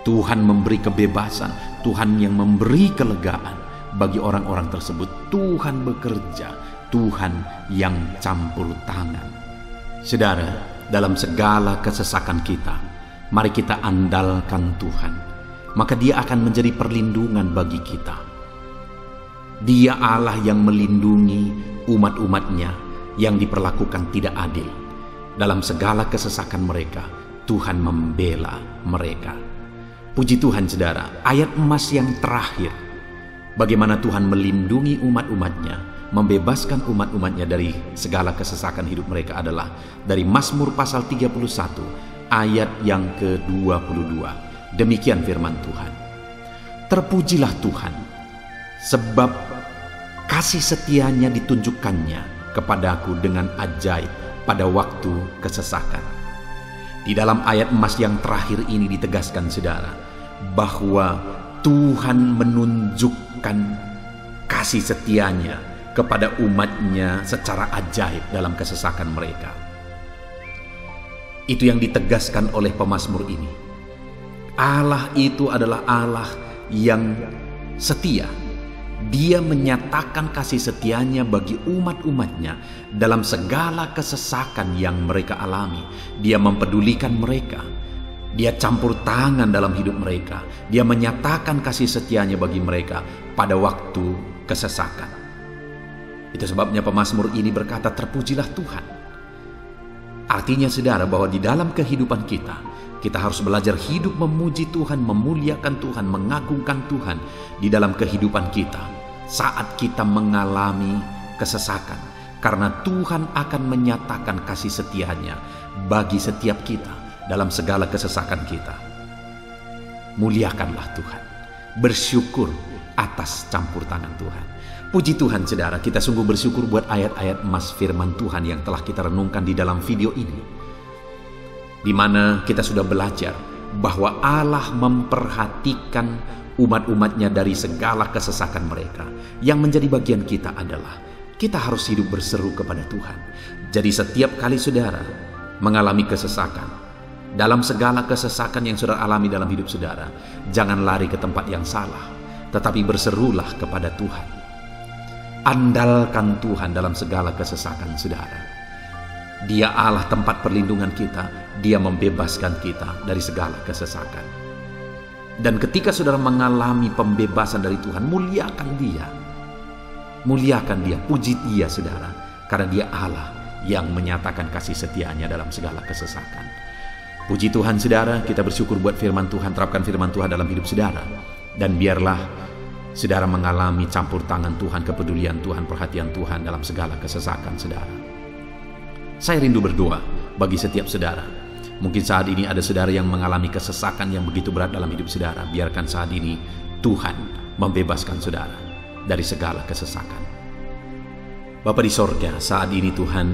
Tuhan memberi kebebasan, Tuhan yang memberi kelegaan bagi orang-orang tersebut. Tuhan bekerja, Tuhan yang campur tangan. Saudara, dalam segala kesesakan kita, mari kita andalkan Tuhan. Maka dia akan menjadi perlindungan bagi kita. Dia Allah yang melindungi umat-umatnya yang diperlakukan tidak adil. Dalam segala kesesakan mereka, Tuhan membela mereka. Puji Tuhan saudara, ayat emas yang terakhir, bagaimana Tuhan melindungi umat-umatnya, membebaskan umat-umatnya dari segala kesesakan hidup mereka adalah dari Mazmur pasal 31 ayat yang ke-22. Demikian firman Tuhan. Terpujilah Tuhan, sebab kasih setianya ditunjukkannya kepadaku dengan ajaib pada waktu kesesakan. Di dalam ayat emas yang terakhir ini ditegaskan saudara, bahwa Tuhan menunjukkan kasih setianya kepada umatnya secara ajaib dalam kesesakan mereka. Itu yang ditegaskan oleh pemazmur ini. Allah itu adalah Allah yang setia. Dia menyatakan kasih setianya bagi umat-umatnya dalam segala kesesakan yang mereka alami. Dia mempedulikan mereka. Dia campur tangan dalam hidup mereka. Dia menyatakan kasih setianya bagi mereka pada waktu kesesakan. Itu sebabnya pemazmur ini berkata, terpujilah Tuhan. Artinya saudara, bahwa di dalam kehidupan kita harus belajar hidup memuji Tuhan, memuliakan Tuhan, mengagungkan Tuhan di dalam kehidupan kita saat kita mengalami kesesakan. Karena Tuhan akan menyatakan kasih setianya bagi setiap kita dalam segala kesesakan kita. Muliakanlah Tuhan, bersyukur atas campur tangan Tuhan. Puji Tuhan saudara, kita sungguh bersyukur buat ayat-ayat emas firman Tuhan yang telah kita renungkan di dalam video ini, di mana kita sudah belajar bahwa Allah memperhatikan umat-umatnya dari segala kesesakan mereka. Yang menjadi bagian kita adalah kita harus hidup berseru kepada Tuhan. Jadi setiap kali saudara mengalami kesesakan, dalam segala kesesakan yang saudara alami dalam hidup saudara, jangan lari ke tempat yang salah, tetapi berserulah kepada Tuhan. Andalkan Tuhan dalam segala kesesakan saudara. Dia Allah tempat perlindungan kita. Dia membebaskan kita dari segala kesesakan. Dan ketika saudara mengalami pembebasan dari Tuhan, muliakan Dia. Muliakan Dia, puji Dia saudara. Karena Dia Allah yang menyatakan kasih setianya dalam segala kesesakan. Puji Tuhan saudara, kita bersyukur buat firman Tuhan. Terapkan firman Tuhan dalam hidup saudara. Dan biarlah saudara mengalami campur tangan Tuhan, kepedulian Tuhan, perhatian Tuhan dalam segala kesesakan saudara. Saya rindu berdoa bagi setiap saudara. Mungkin saat ini ada saudara yang mengalami kesesakan yang begitu berat dalam hidup saudara. Biarkan saat ini Tuhan membebaskan saudara dari segala kesesakan. Bapa di sorga, saat ini Tuhan,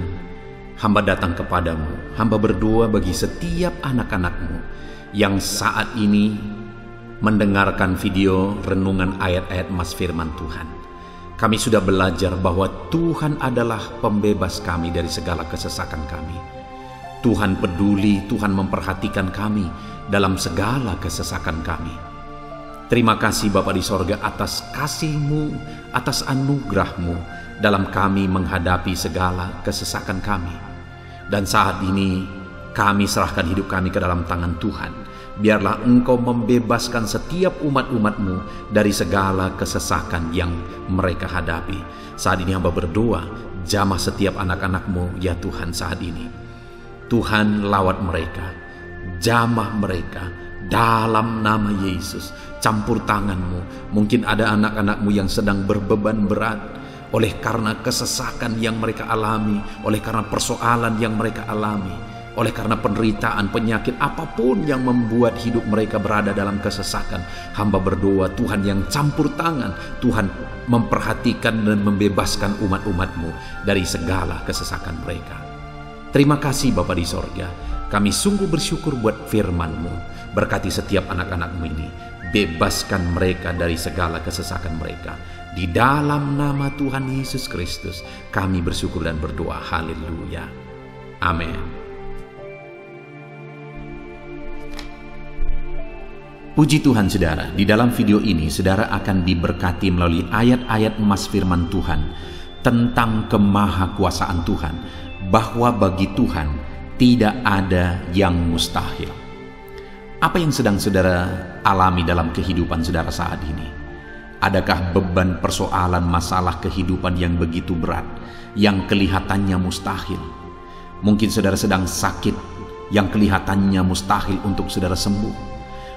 hamba datang kepadamu. Hamba berdoa bagi setiap anak-anakmu yang saat ini mendengarkan video renungan ayat-ayat Mas Firman Tuhan. Kami sudah belajar bahwa Tuhan adalah pembebas kami dari segala kesesakan kami. Tuhan peduli, Tuhan memperhatikan kami dalam segala kesesakan kami. Terima kasih Bapa di sorga atas kasih-Mu, atas anugerah-Mu dalam kami menghadapi segala kesesakan kami. Dan saat ini kami serahkan hidup kami ke dalam tangan Tuhan. Biarlah Engkau membebaskan setiap umat-umat-Mu dari segala kesesakan yang mereka hadapi. Saat ini hamba berdoa, jamah setiap anak-anak-Mu ya Tuhan saat ini. Tuhan lawat mereka, jamah mereka dalam nama Yesus. Campur tangan-Mu. Mungkin ada anak-anak-Mu yang sedang berbeban berat oleh karena kesesakan yang mereka alami, oleh karena persoalan yang mereka alami, oleh karena penderitaan, penyakit, apapun yang membuat hidup mereka berada dalam kesesakan. Hamba berdoa Tuhan yang campur tangan, Tuhan memperhatikan dan membebaskan umat-umat-Mu dari segala kesesakan mereka. Terima kasih Bapa di sorga, kami sungguh bersyukur buat firman-Mu. Berkati setiap anak-anak-Mu ini, bebaskan mereka dari segala kesesakan mereka. Di dalam nama Tuhan Yesus Kristus kami bersyukur dan berdoa. Haleluya. Amin. Puji Tuhan saudara, di dalam video ini saudara akan diberkati melalui ayat-ayat Mas Firman Tuhan tentang kemahakuasaan Tuhan, bahwa bagi Tuhan tidak ada yang mustahil. Apa yang sedang saudara alami dalam kehidupan saudara saat ini? Adakah beban, persoalan, masalah kehidupan yang begitu berat, yang kelihatannya mustahil? Mungkin saudara sedang sakit, yang kelihatannya mustahil untuk saudara sembuh.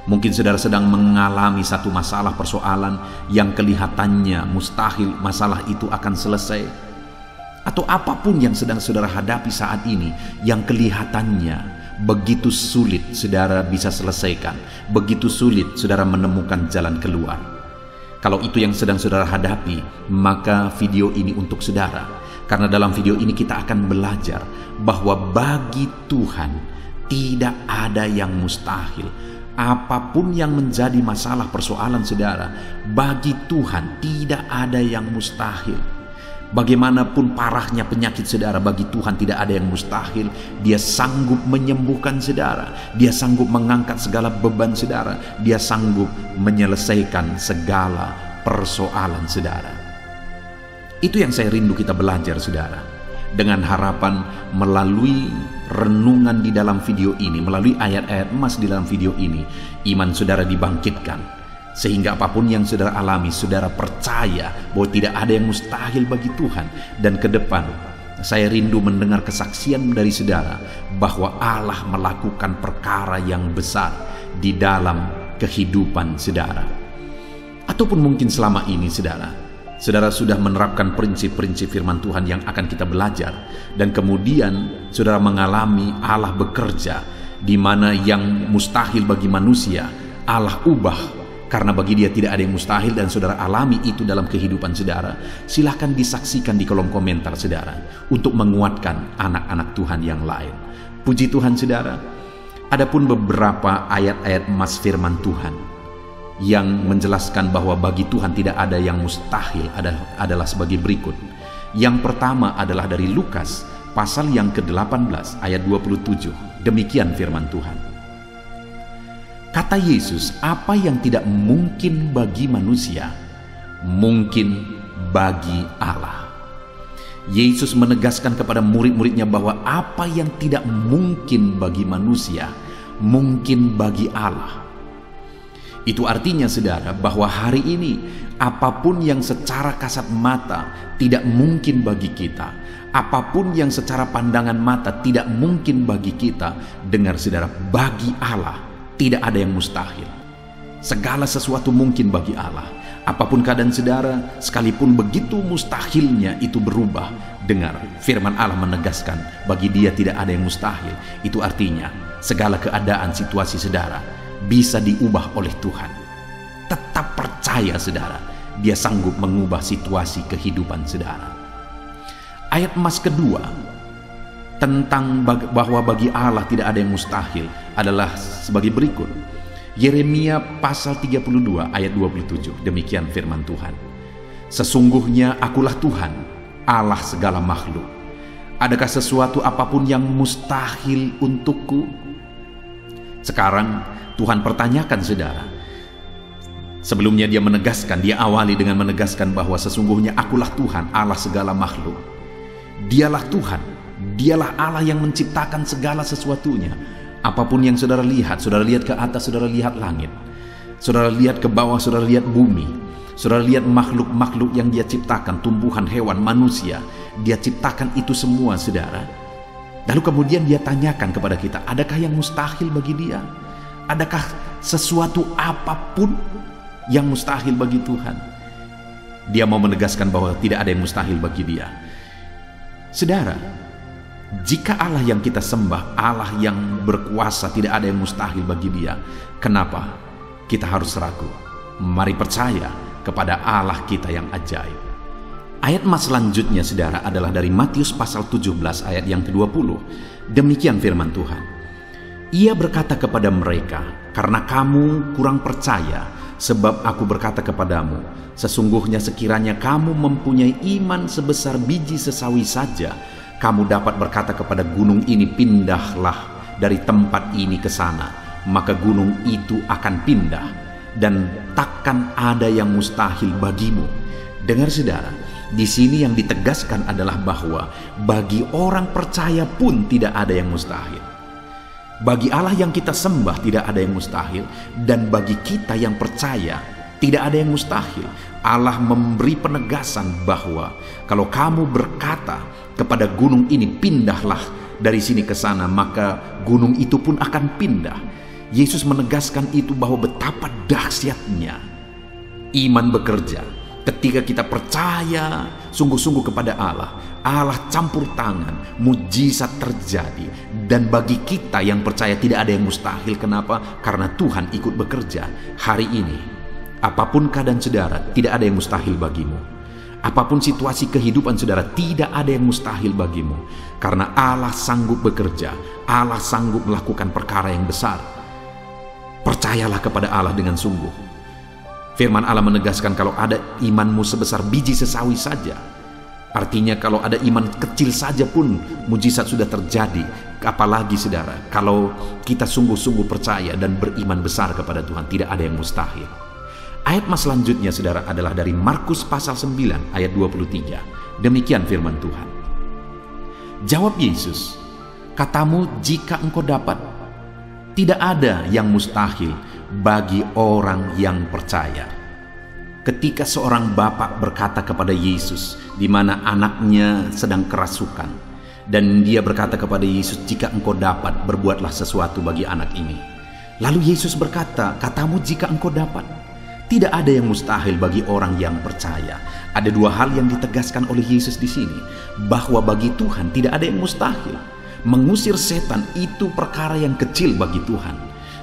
Mungkin saudara sedang mengalami satu masalah, persoalan yang kelihatannya mustahil masalah itu akan selesai. Atau apapun yang sedang saudara hadapi saat ini, yang kelihatannya begitu sulit saudara bisa selesaikan, begitu sulit saudara menemukan jalan keluar. Kalau itu yang sedang saudara hadapi, maka video ini untuk saudara. Karena dalam video ini kita akan belajar bahwa bagi Tuhan tidak ada yang mustahil. Apapun yang menjadi masalah persoalan saudara, bagi Tuhan tidak ada yang mustahil. Bagaimanapun parahnya penyakit saudara, bagi Tuhan tidak ada yang mustahil. Dia sanggup menyembuhkan saudara, Dia sanggup mengangkat segala beban saudara, Dia sanggup menyelesaikan segala persoalan saudara. Itu yang saya rindu kita belajar saudara. Dengan harapan melalui renungan di dalam video ini, melalui ayat-ayat emas di dalam video ini, iman saudara dibangkitkan. Sehingga apapun yang saudara alami, saudara percaya bahwa tidak ada yang mustahil bagi Tuhan. Dan ke depan, saya rindu mendengar kesaksian dari saudara bahwa Allah melakukan perkara yang besar di dalam kehidupan saudara. Ataupun mungkin selama ini saudara sudah menerapkan prinsip-prinsip firman Tuhan yang akan kita belajar. Dan kemudian saudara mengalami Allah bekerja, di mana yang mustahil bagi manusia, Allah ubah. Karena bagi Dia tidak ada yang mustahil, dan saudara alami itu dalam kehidupan saudara. Silahkan disaksikan di kolom komentar saudara, untuk menguatkan anak-anak Tuhan yang lain. Puji Tuhan saudara. Adapun beberapa ayat-ayat emas firman Tuhan yang menjelaskan bahwa bagi Tuhan tidak ada yang mustahil adalah sebagai berikut. Yang pertama adalah dari Lukas pasal yang ke-18 ayat 27. Demikian firman Tuhan. Kata Yesus, apa yang tidak mungkin bagi manusia, mungkin bagi Allah. Yesus menegaskan kepada murid-muridnya bahwa apa yang tidak mungkin bagi manusia, mungkin bagi Allah. Itu artinya saudara, bahwa hari ini apapun yang secara kasat mata tidak mungkin bagi kita, apapun yang secara pandangan mata tidak mungkin bagi kita, dengar saudara, bagi Allah tidak ada yang mustahil. Segala sesuatu mungkin bagi Allah. Apapun keadaan saudara, sekalipun begitu mustahilnya itu berubah. Dengar, firman Allah menegaskan, bagi Dia tidak ada yang mustahil. Itu artinya, segala keadaan situasi saudara bisa diubah oleh Tuhan. Tetap percaya saudara, Dia sanggup mengubah situasi kehidupan saudara. Ayat emas kedua tentang bahwa bagi Allah tidak ada yang mustahil adalah sebagai berikut. Yeremia pasal 32 ayat 27. Demikian firman Tuhan. Sesungguhnya akulah Tuhan, Allah segala makhluk. Adakah sesuatu apapun yang mustahil untukku? Sekarang Tuhan pertanyakan saudara. Sebelumnya dia menegaskan, dia awali dengan menegaskan bahwa sesungguhnya akulah Tuhan, Allah segala makhluk. Dialah Tuhan, dialah Allah yang menciptakan segala sesuatunya. Apapun yang saudara lihat ke atas, saudara lihat langit. Saudara lihat ke bawah, saudara lihat bumi. Saudara lihat makhluk-makhluk yang dia ciptakan, tumbuhan, hewan, manusia. Dia ciptakan itu semua, saudara. Lalu kemudian dia tanyakan kepada kita, adakah yang mustahil bagi dia? Adakah sesuatu apapun yang mustahil bagi Tuhan? Dia mau menegaskan bahwa tidak ada yang mustahil bagi dia. Saudara, jika Allah yang kita sembah, Allah yang berkuasa, tidak ada yang mustahil bagi dia, kenapa kita harus ragu? Mari percaya kepada Allah kita yang ajaib. Ayat emas selanjutnya saudara adalah dari Matius pasal 17 ayat yang ke-20. Demikian firman Tuhan. Ia berkata kepada mereka, karena kamu kurang percaya, sebab aku berkata kepadamu, sesungguhnya sekiranya kamu mempunyai iman sebesar biji sesawi saja, kamu dapat berkata kepada gunung ini, pindahlah dari tempat ini ke sana, maka gunung itu akan pindah, dan takkan ada yang mustahil bagimu. Dengar saudara, di sini yang ditegaskan adalah bahwa bagi orang percaya pun tidak ada yang mustahil. Bagi Allah yang kita sembah tidak ada yang mustahil, dan bagi kita yang percaya tidak ada yang mustahil. Allah memberi penegasan bahwa kalau kamu berkata kepada gunung ini, pindahlah dari sini ke sana, maka gunung itu pun akan pindah. Yesus menegaskan itu bahwa betapa dahsyatnya iman bekerja. Ketika kita percaya sungguh-sungguh kepada Allah, Allah campur tangan, mujizat terjadi. Dan bagi kita yang percaya tidak ada yang mustahil. Kenapa? Karena Tuhan ikut bekerja. Hari ini, apapun keadaan saudara, tidak ada yang mustahil bagimu. Apapun situasi kehidupan saudara, tidak ada yang mustahil bagimu. Karena Allah sanggup bekerja, Allah sanggup melakukan perkara yang besar. Percayalah kepada Allah dengan sungguh. Firman Allah menegaskan kalau ada imanmu sebesar biji sesawi saja. Artinya kalau ada iman kecil saja pun mujizat sudah terjadi. Apalagi saudara, kalau kita sungguh-sungguh percaya dan beriman besar kepada Tuhan, tidak ada yang mustahil. Ayat mas selanjutnya saudara adalah dari Markus pasal 9 ayat 23. Demikian firman Tuhan. Jawab Yesus, katamu jika engkau dapat. Tidak ada yang mustahil bagi orang yang percaya. Ketika seorang bapak berkata kepada Yesus, di mana anaknya sedang kerasukan, dan dia berkata kepada Yesus, jika engkau dapat, berbuatlah sesuatu bagi anak ini. Lalu Yesus berkata, katamu jika engkau dapat. Tidak ada yang mustahil bagi orang yang percaya. Ada dua hal yang ditegaskan oleh Yesus di sini, bahwa bagi Tuhan tidak ada yang mustahil. Mengusir setan itu perkara yang kecil bagi Tuhan,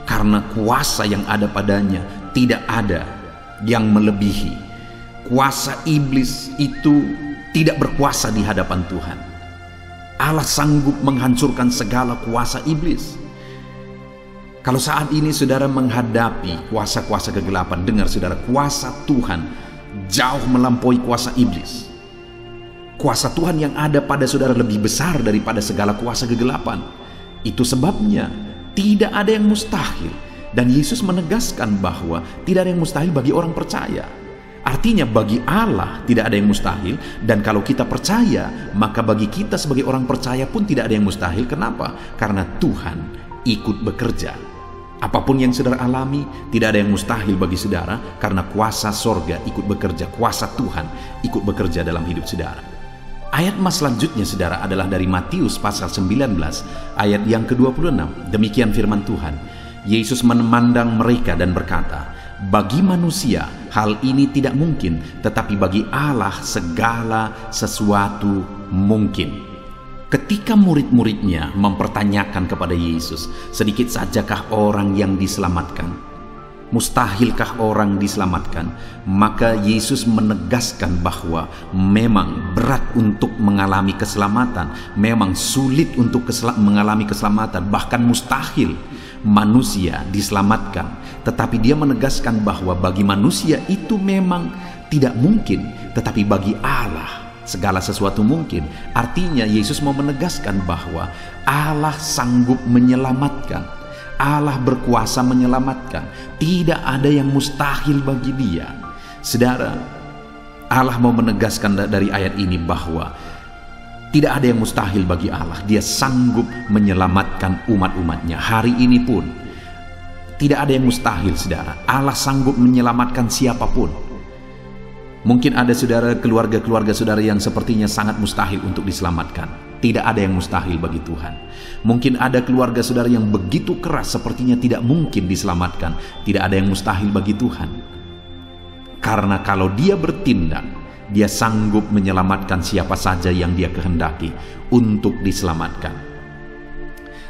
karena kuasa yang ada padanya tidak ada yang melebihi. Kuasa iblis itu tidak berkuasa di hadapan Tuhan. Allah sanggup menghancurkan segala kuasa iblis. Kalau saat ini saudara menghadapi kuasa-kuasa kegelapan, dengar saudara, kuasa Tuhan jauh melampaui kuasa iblis. Kuasa Tuhan yang ada pada saudara lebih besar daripada segala kuasa kegelapan. Itu sebabnya tidak ada yang mustahil. Dan Yesus menegaskan bahwa tidak ada yang mustahil bagi orang percaya. Artinya bagi Allah tidak ada yang mustahil. Dan kalau kita percaya, maka bagi kita sebagai orang percaya pun tidak ada yang mustahil. Kenapa? Karena Tuhan ikut bekerja. Apapun yang saudara alami, tidak ada yang mustahil bagi saudara, karena kuasa sorga ikut bekerja, kuasa Tuhan ikut bekerja dalam hidup saudara. Ayat mas selanjutnya saudara adalah dari Matius pasal 19 ayat yang ke-26. Demikian firman Tuhan. Yesus memandang mereka dan berkata, bagi manusia hal ini tidak mungkin, tetapi bagi Allah segala sesuatu mungkin. Ketika murid-muridnya mempertanyakan kepada Yesus, sedikit sajakah orang yang diselamatkan? Mustahilkah orang diselamatkan? Maka Yesus menegaskan bahwa memang berat untuk mengalami keselamatan, memang sulit untuk mengalami keselamatan, bahkan mustahil manusia diselamatkan. Tetapi dia menegaskan bahwa bagi manusia itu memang tidak mungkin, tetapi bagi Allah segala sesuatu mungkin. Artinya Yesus mau menegaskan bahwa Allah sanggup menyelamatkan. Allah berkuasa menyelamatkan. Tidak ada yang mustahil bagi Dia. Saudara, Allah mau menegaskan dari ayat ini bahwa tidak ada yang mustahil bagi Allah. Dia sanggup menyelamatkan umat-umatnya. Hari ini pun tidak ada yang mustahil, saudara. Allah sanggup menyelamatkan siapapun. Mungkin ada saudara, keluarga-keluarga saudara yang sepertinya sangat mustahil untuk diselamatkan. Tidak ada yang mustahil bagi Tuhan. Mungkin ada keluarga saudara yang begitu keras, sepertinya tidak mungkin diselamatkan. Tidak ada yang mustahil bagi Tuhan. Karena kalau Dia bertindak, Dia sanggup menyelamatkan siapa saja yang Dia kehendaki untuk diselamatkan.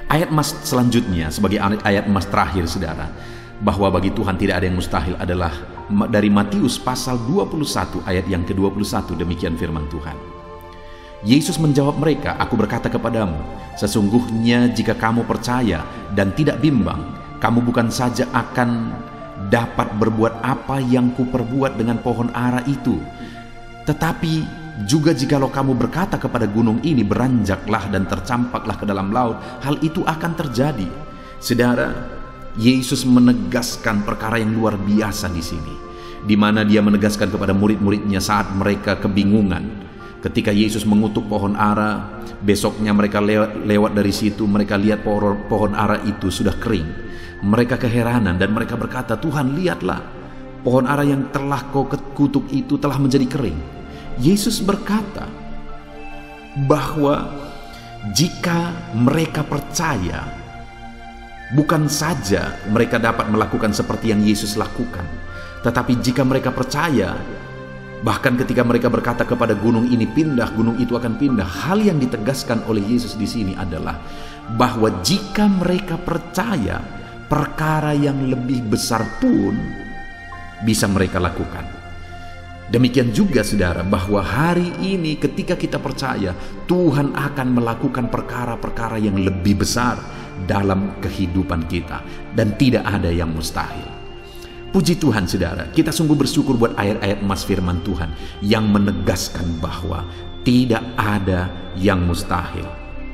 Ayat emas selanjutnya, sebagai ayat emas terakhir saudara, bahwa bagi Tuhan tidak ada yang mustahil adalah dari Matius pasal 21 ayat yang ke-21. Demikian firman Tuhan. Yesus menjawab mereka, "Aku berkata kepadamu, sesungguhnya jika kamu percaya dan tidak bimbang, kamu bukan saja akan dapat berbuat apa yang kuperbuat dengan pohon ara itu, tetapi juga jikalau kamu berkata kepada gunung ini, beranjaklah dan tercampaklah ke dalam laut, hal itu akan terjadi." Saudara, Yesus menegaskan perkara yang luar biasa di sini, di mana Dia menegaskan kepada murid-muridnya saat mereka kebingungan. Ketika Yesus mengutuk pohon ara, besoknya mereka lewat dari situ, mereka lihat pohon ara itu sudah kering. Mereka keheranan dan mereka berkata, "Tuhan, lihatlah, pohon ara yang telah kau kutuk itu telah menjadi kering." Yesus berkata bahwa jika mereka percaya, bukan saja mereka dapat melakukan seperti yang Yesus lakukan, tetapi jika mereka percaya, bahkan ketika mereka berkata kepada gunung ini pindah, gunung itu akan pindah. Hal yang ditegaskan oleh Yesus di sini adalah bahwa jika mereka percaya, perkara yang lebih besar pun bisa mereka lakukan. Demikian juga saudara, bahwa hari ini ketika kita percaya, Tuhan akan melakukan perkara-perkara yang lebih besar dalam kehidupan kita, dan tidak ada yang mustahil. Puji Tuhan saudara, kita sungguh bersyukur buat ayat-ayat emas firman Tuhan yang menegaskan bahwa tidak ada yang mustahil.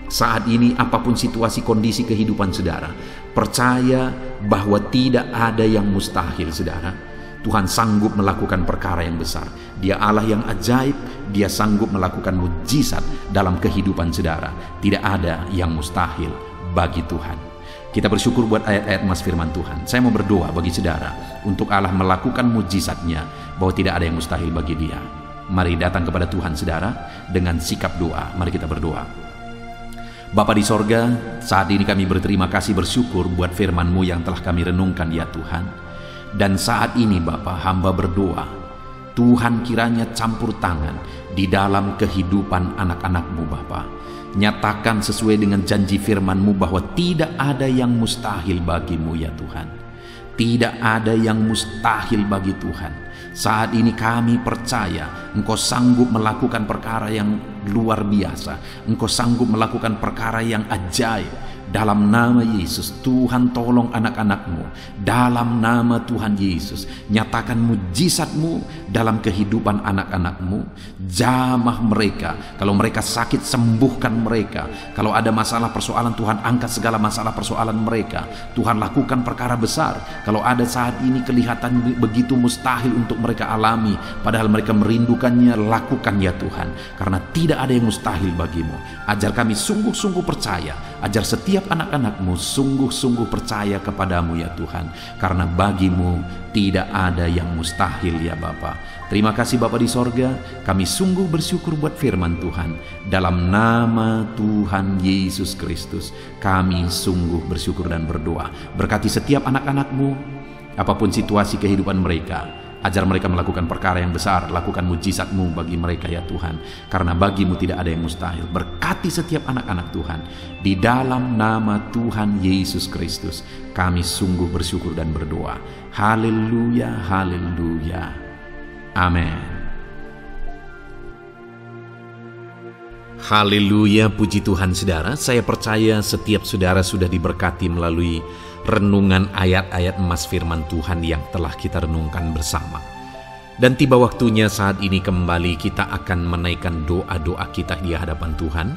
Saat ini apapun situasi kondisi kehidupan saudara, percaya bahwa tidak ada yang mustahil saudara. Tuhan sanggup melakukan perkara yang besar. Dia Allah yang ajaib, Dia sanggup melakukan mujizat dalam kehidupan saudara. Tidak ada yang mustahil bagi Tuhan. Kita bersyukur buat ayat-ayat emas firman Tuhan. Saya mau berdoa bagi saudara untuk Allah melakukan mujizatnya, bahwa tidak ada yang mustahil bagi Dia. Mari datang kepada Tuhan saudara dengan sikap doa. Mari kita berdoa. Bapa di sorga, saat ini kami berterima kasih, bersyukur buat firman-Mu yang telah kami renungkan ya Tuhan. Dan saat ini Bapa, hamba berdoa, Tuhan kiranya campur tangan di dalam kehidupan anak-anak-Mu Bapa. Nyatakan sesuai dengan janji firman-Mu bahwa tidak ada yang mustahil bagi-Mu ya Tuhan. Tidak ada yang mustahil bagi Tuhan. Saat ini kami percaya Engkau sanggup melakukan perkara yang luar biasa. Engkau sanggup melakukan perkara yang ajaib. Dalam nama Yesus, Tuhan tolong anak-anak-Mu. Dalam nama Tuhan Yesus, nyatakan mujizat-Mu dalam kehidupan anak-anak-Mu. Jamah mereka. Kalau mereka sakit, sembuhkan mereka. Kalau ada masalah persoalan, Tuhan angkat segala masalah persoalan mereka. Tuhan lakukan perkara besar. Kalau ada saat ini kelihatan begitu mustahil untuk mereka alami, padahal mereka merindukannya, lakukan ya Tuhan. Karena tidak ada yang mustahil bagi-Mu. Ajar kami sungguh-sungguh percaya. Ajar setiap anak-anak-Mu sungguh-sungguh percaya kepadamu ya Tuhan. Karena bagi-Mu tidak ada yang mustahil ya Bapa. Terima kasih Bapa di sorga. Kami sungguh bersyukur buat firman Tuhan. Dalam nama Tuhan Yesus Kristus, kami sungguh bersyukur dan berdoa. Berkati setiap anak-anak-Mu, apapun situasi kehidupan mereka. Ajar mereka melakukan perkara yang besar, lakukan mujizat-Mu bagi mereka ya Tuhan. Karena bagi-Mu tidak ada yang mustahil. Berkati setiap anak-anak Tuhan. Di dalam nama Tuhan Yesus Kristus, kami sungguh bersyukur dan berdoa. Haleluya, haleluya. Amin. Haleluya, puji Tuhan saudara. Saya percaya setiap saudara sudah diberkati melalui renungan ayat-ayat emas firman Tuhan yang telah kita renungkan bersama. Dan tiba waktunya saat ini kembali kita akan menaikkan doa-doa kita di hadapan Tuhan.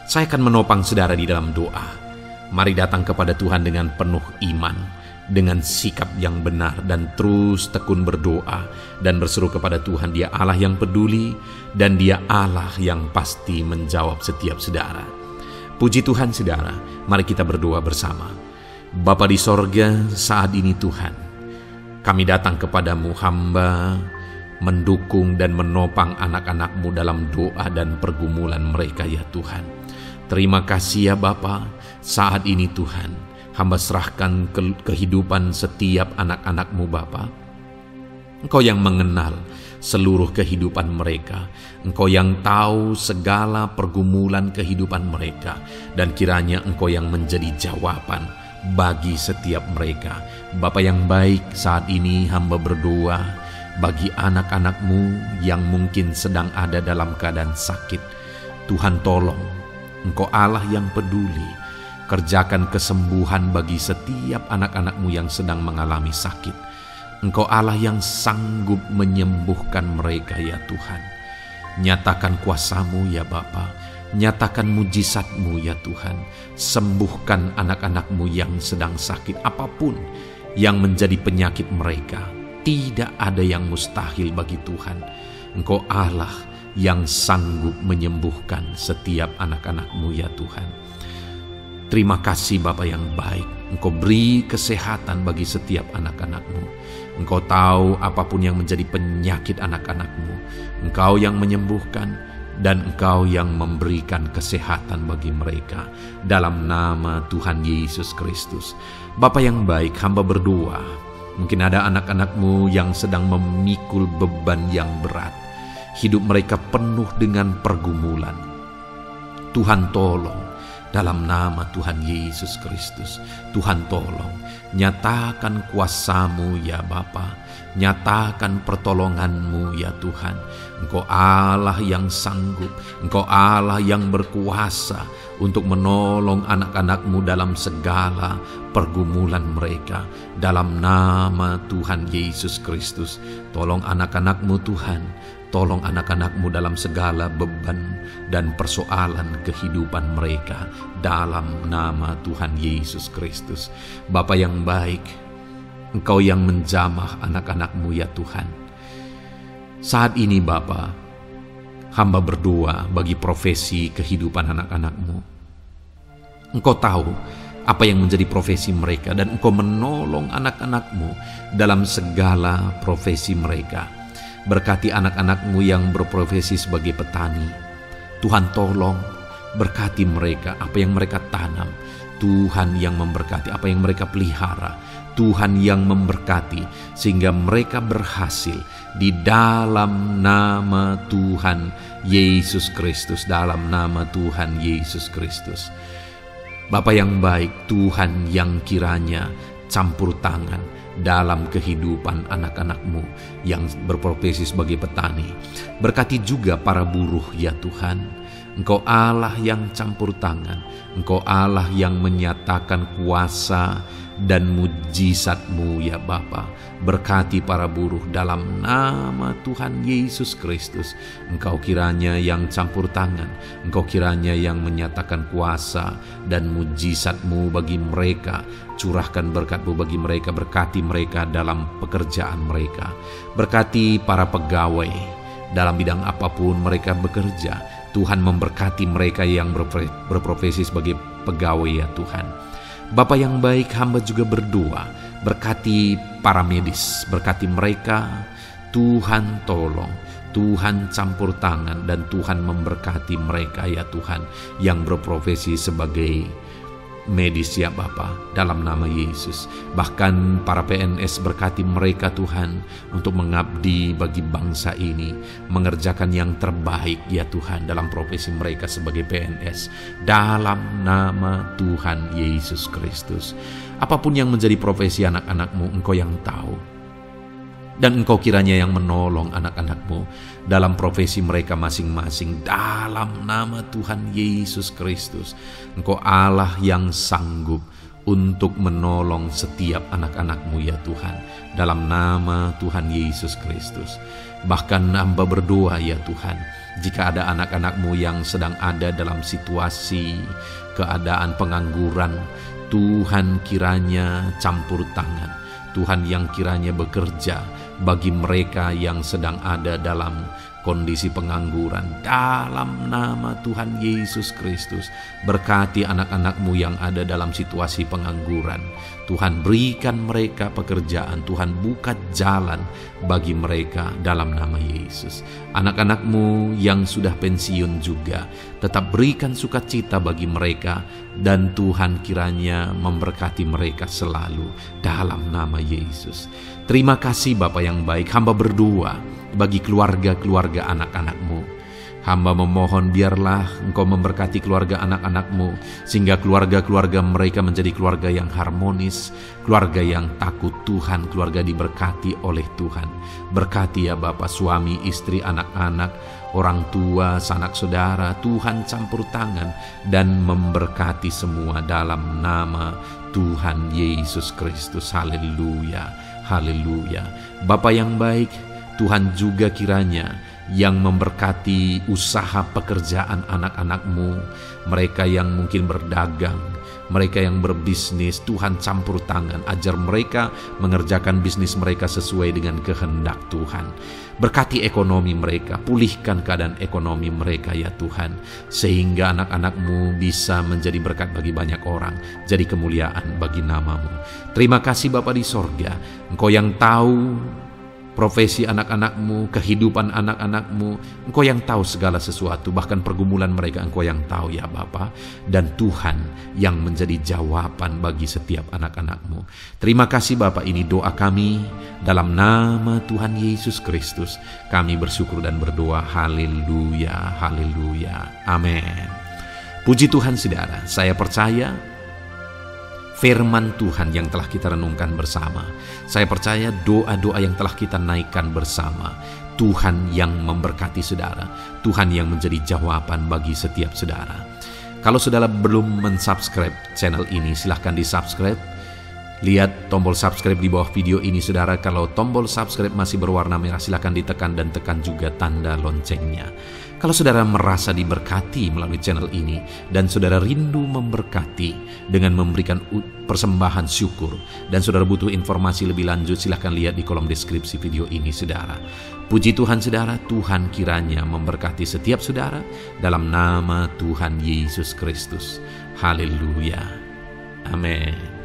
Saya akan menopang saudara di dalam doa. Mari datang kepada Tuhan dengan penuh iman, dengan sikap yang benar, dan terus tekun berdoa dan berseru kepada Tuhan. Dia Allah yang peduli dan Dia Allah yang pasti menjawab setiap saudara. Puji Tuhan saudara, mari kita berdoa bersama. Bapa di sorga, saat ini Tuhan, kami datang kepadamu, hamba mendukung dan menopang anak-anak-Mu dalam doa dan pergumulan mereka ya Tuhan. Terima kasih ya Bapa, saat ini Tuhan, hamba serahkan kehidupan setiap anak-anak-Mu Bapa. Engkau yang mengenal seluruh kehidupan mereka. Engkau yang tahu segala pergumulan kehidupan mereka. Dan kiranya Engkau yang menjadi jawaban bagi setiap mereka. Bapa yang baik, saat ini hamba berdoa bagi anak-anak-Mu yang mungkin sedang ada dalam keadaan sakit. Tuhan tolong, Engkau Allah yang peduli. Kerjakan kesembuhan bagi setiap anak-anak-Mu yang sedang mengalami sakit. Engkau Allah yang sanggup menyembuhkan mereka ya Tuhan. Nyatakan kuasa-Mu ya Bapa. Nyatakan mujizat-Mu ya Tuhan. Sembuhkan anak-anak-Mu yang sedang sakit, apapun yang menjadi penyakit mereka. Tidak ada yang mustahil bagi Tuhan. Engkau Allah yang sanggup menyembuhkan setiap anak-anak-Mu ya Tuhan. Terima kasih Bapa yang baik. Engkau beri kesehatan bagi setiap anak-anak-Mu. Engkau tahu apapun yang menjadi penyakit anak-anak-Mu. Engkau yang menyembuhkan dan Engkau yang memberikan kesehatan bagi mereka. Dalam nama Tuhan Yesus Kristus. Bapa yang baik, hamba berdoa. Mungkin ada anak-anak-Mu yang sedang memikul beban yang berat. Hidup mereka penuh dengan pergumulan. Tuhan tolong. Dalam nama Tuhan Yesus Kristus, Tuhan tolong, nyatakan kuasa-Mu ya Bapa, nyatakan pertolongan-Mu ya Tuhan. Engkau Allah yang sanggup, Engkau Allah yang berkuasa untuk menolong anak-anak-Mu dalam segala pergumulan mereka. Dalam nama Tuhan Yesus Kristus, tolong anak-anak-Mu Tuhan. Tolong anak-anak-Mu dalam segala beban dan persoalan kehidupan mereka. Dalam nama Tuhan Yesus Kristus. Bapa yang baik, Engkau yang menjamah anak-anak-Mu ya Tuhan. Saat ini Bapa, hamba berdoa bagi profesi kehidupan anak-anak-Mu. Engkau tahu apa yang menjadi profesi mereka, dan Engkau menolong anak-anak-Mu dalam segala profesi mereka. Berkati anak-anak-Mu yang berprofesi sebagai petani. Tuhan tolong, berkati mereka, apa yang mereka tanam. Tuhan yang memberkati, apa yang mereka pelihara. Tuhan yang memberkati, sehingga mereka berhasil di dalam nama Tuhan Yesus Kristus. Dalam nama Tuhan Yesus Kristus. Bapa yang baik, Tuhan yang kiranya campur tangan dalam kehidupan anak-anak-Mu yang berprofesi sebagai petani. Berkati juga para buruh ya Tuhan. Engkau Allah yang campur tangan. Engkau Allah yang menyatakan kuasa dan mujizat-Mu ya Bapa. Berkati para buruh dalam nama Tuhan Yesus Kristus. Engkau kiranya yang campur tangan. Engkau kiranya yang menyatakan kuasa dan mujizat-Mu bagi mereka. Curahkan berkat-Mu bagi mereka. Berkati mereka dalam pekerjaan mereka. Berkati para pegawai dalam bidang apapun mereka bekerja. Tuhan memberkati mereka yang berprofesi sebagai pegawai ya Tuhan. Bapa yang baik, hamba juga berdoa, berkati para medis, berkati mereka. Tuhan tolong, Tuhan campur tangan, dan Tuhan memberkati mereka ya Tuhan, yang berprofesi sebagai medis ya Bapa, dalam nama Yesus. Bahkan para PNS, berkati mereka Tuhan untuk mengabdi bagi bangsa ini, mengerjakan yang terbaik ya Tuhan dalam profesi mereka sebagai PNS, dalam nama Tuhan Yesus Kristus. Apapun yang menjadi profesi anak-anak-Mu, Engkau yang tahu. Dan Engkau kiranya yang menolong anak-anak-Mu dalam profesi mereka masing-masing, dalam nama Tuhan Yesus Kristus. Engkau Allah yang sanggup untuk menolong setiap anak-anak-Mu ya Tuhan, dalam nama Tuhan Yesus Kristus. Bahkan hamba berdoa ya Tuhan, jika ada anak-anak-Mu yang sedang ada dalam situasi keadaan pengangguran, Tuhan kiranya campur tangan, Tuhan yang kiranya bekerja bagi mereka yang sedang ada dalam kondisi pengangguran, dalam nama Tuhan Yesus Kristus. Berkati anak-anak-Mu yang ada dalam situasi pengangguran, Tuhan berikan mereka pekerjaan, Tuhan buka jalan bagi mereka dalam nama Yesus. Anak-anak-Mu yang sudah pensiun juga, tetap berikan sukacita bagi mereka, dan Tuhan kiranya memberkati mereka selalu dalam nama Yesus. Terima kasih Bapa yang baik, hamba berdoa bagi keluarga-keluarga anak-anak-Mu. Hamba memohon biarlah Engkau memberkati keluarga anak-anak-Mu, sehingga keluarga-keluarga mereka menjadi keluarga yang harmonis, keluarga yang takut Tuhan, keluarga diberkati oleh Tuhan. Berkati ya Bapa, suami, istri, anak-anak, orang tua, sanak saudara, Tuhan campur tangan dan memberkati semua dalam nama Tuhan Yesus Kristus. Haleluya, haleluya. Bapa yang baik, Tuhan juga kiranya yang memberkati usaha pekerjaan anak-anak-Mu, mereka yang mungkin berdagang, mereka yang berbisnis, Tuhan campur tangan, ajar mereka mengerjakan bisnis mereka sesuai dengan kehendak Tuhan. Berkati ekonomi mereka, pulihkan keadaan ekonomi mereka ya Tuhan, sehingga anak-anak-Mu bisa menjadi berkat bagi banyak orang, jadi kemuliaan bagi nama-Mu. Terima kasih Bapa di sorga, Engkau yang tahu profesi anak-anak-Mu, kehidupan anak-anak-Mu, Engkau yang tahu segala sesuatu, bahkan pergumulan mereka Engkau yang tahu ya Bapa, dan Tuhan yang menjadi jawaban bagi setiap anak-anak-Mu. Terima kasih Bapa, ini doa kami dalam nama Tuhan Yesus Kristus. Kami bersyukur dan berdoa, haleluya, haleluya, amin. Puji Tuhan saudara, saya percaya firman Tuhan yang telah kita renungkan bersama, saya percaya doa-doa yang telah kita naikkan bersama, Tuhan yang memberkati saudara, Tuhan yang menjadi jawaban bagi setiap saudara. Kalau saudara belum mensubscribe channel ini, silahkan di-subscribe. Lihat tombol subscribe di bawah video ini saudara. Kalau tombol subscribe masih berwarna merah, silahkan ditekan dan tekan juga tanda loncengnya. Kalau saudara merasa diberkati melalui channel ini dan saudara rindu memberkati dengan memberikan persembahan syukur, dan saudara butuh informasi lebih lanjut, silahkan lihat di kolom deskripsi video ini saudara. Puji Tuhan saudara, Tuhan kiranya memberkati setiap saudara dalam nama Tuhan Yesus Kristus. Haleluya, amin.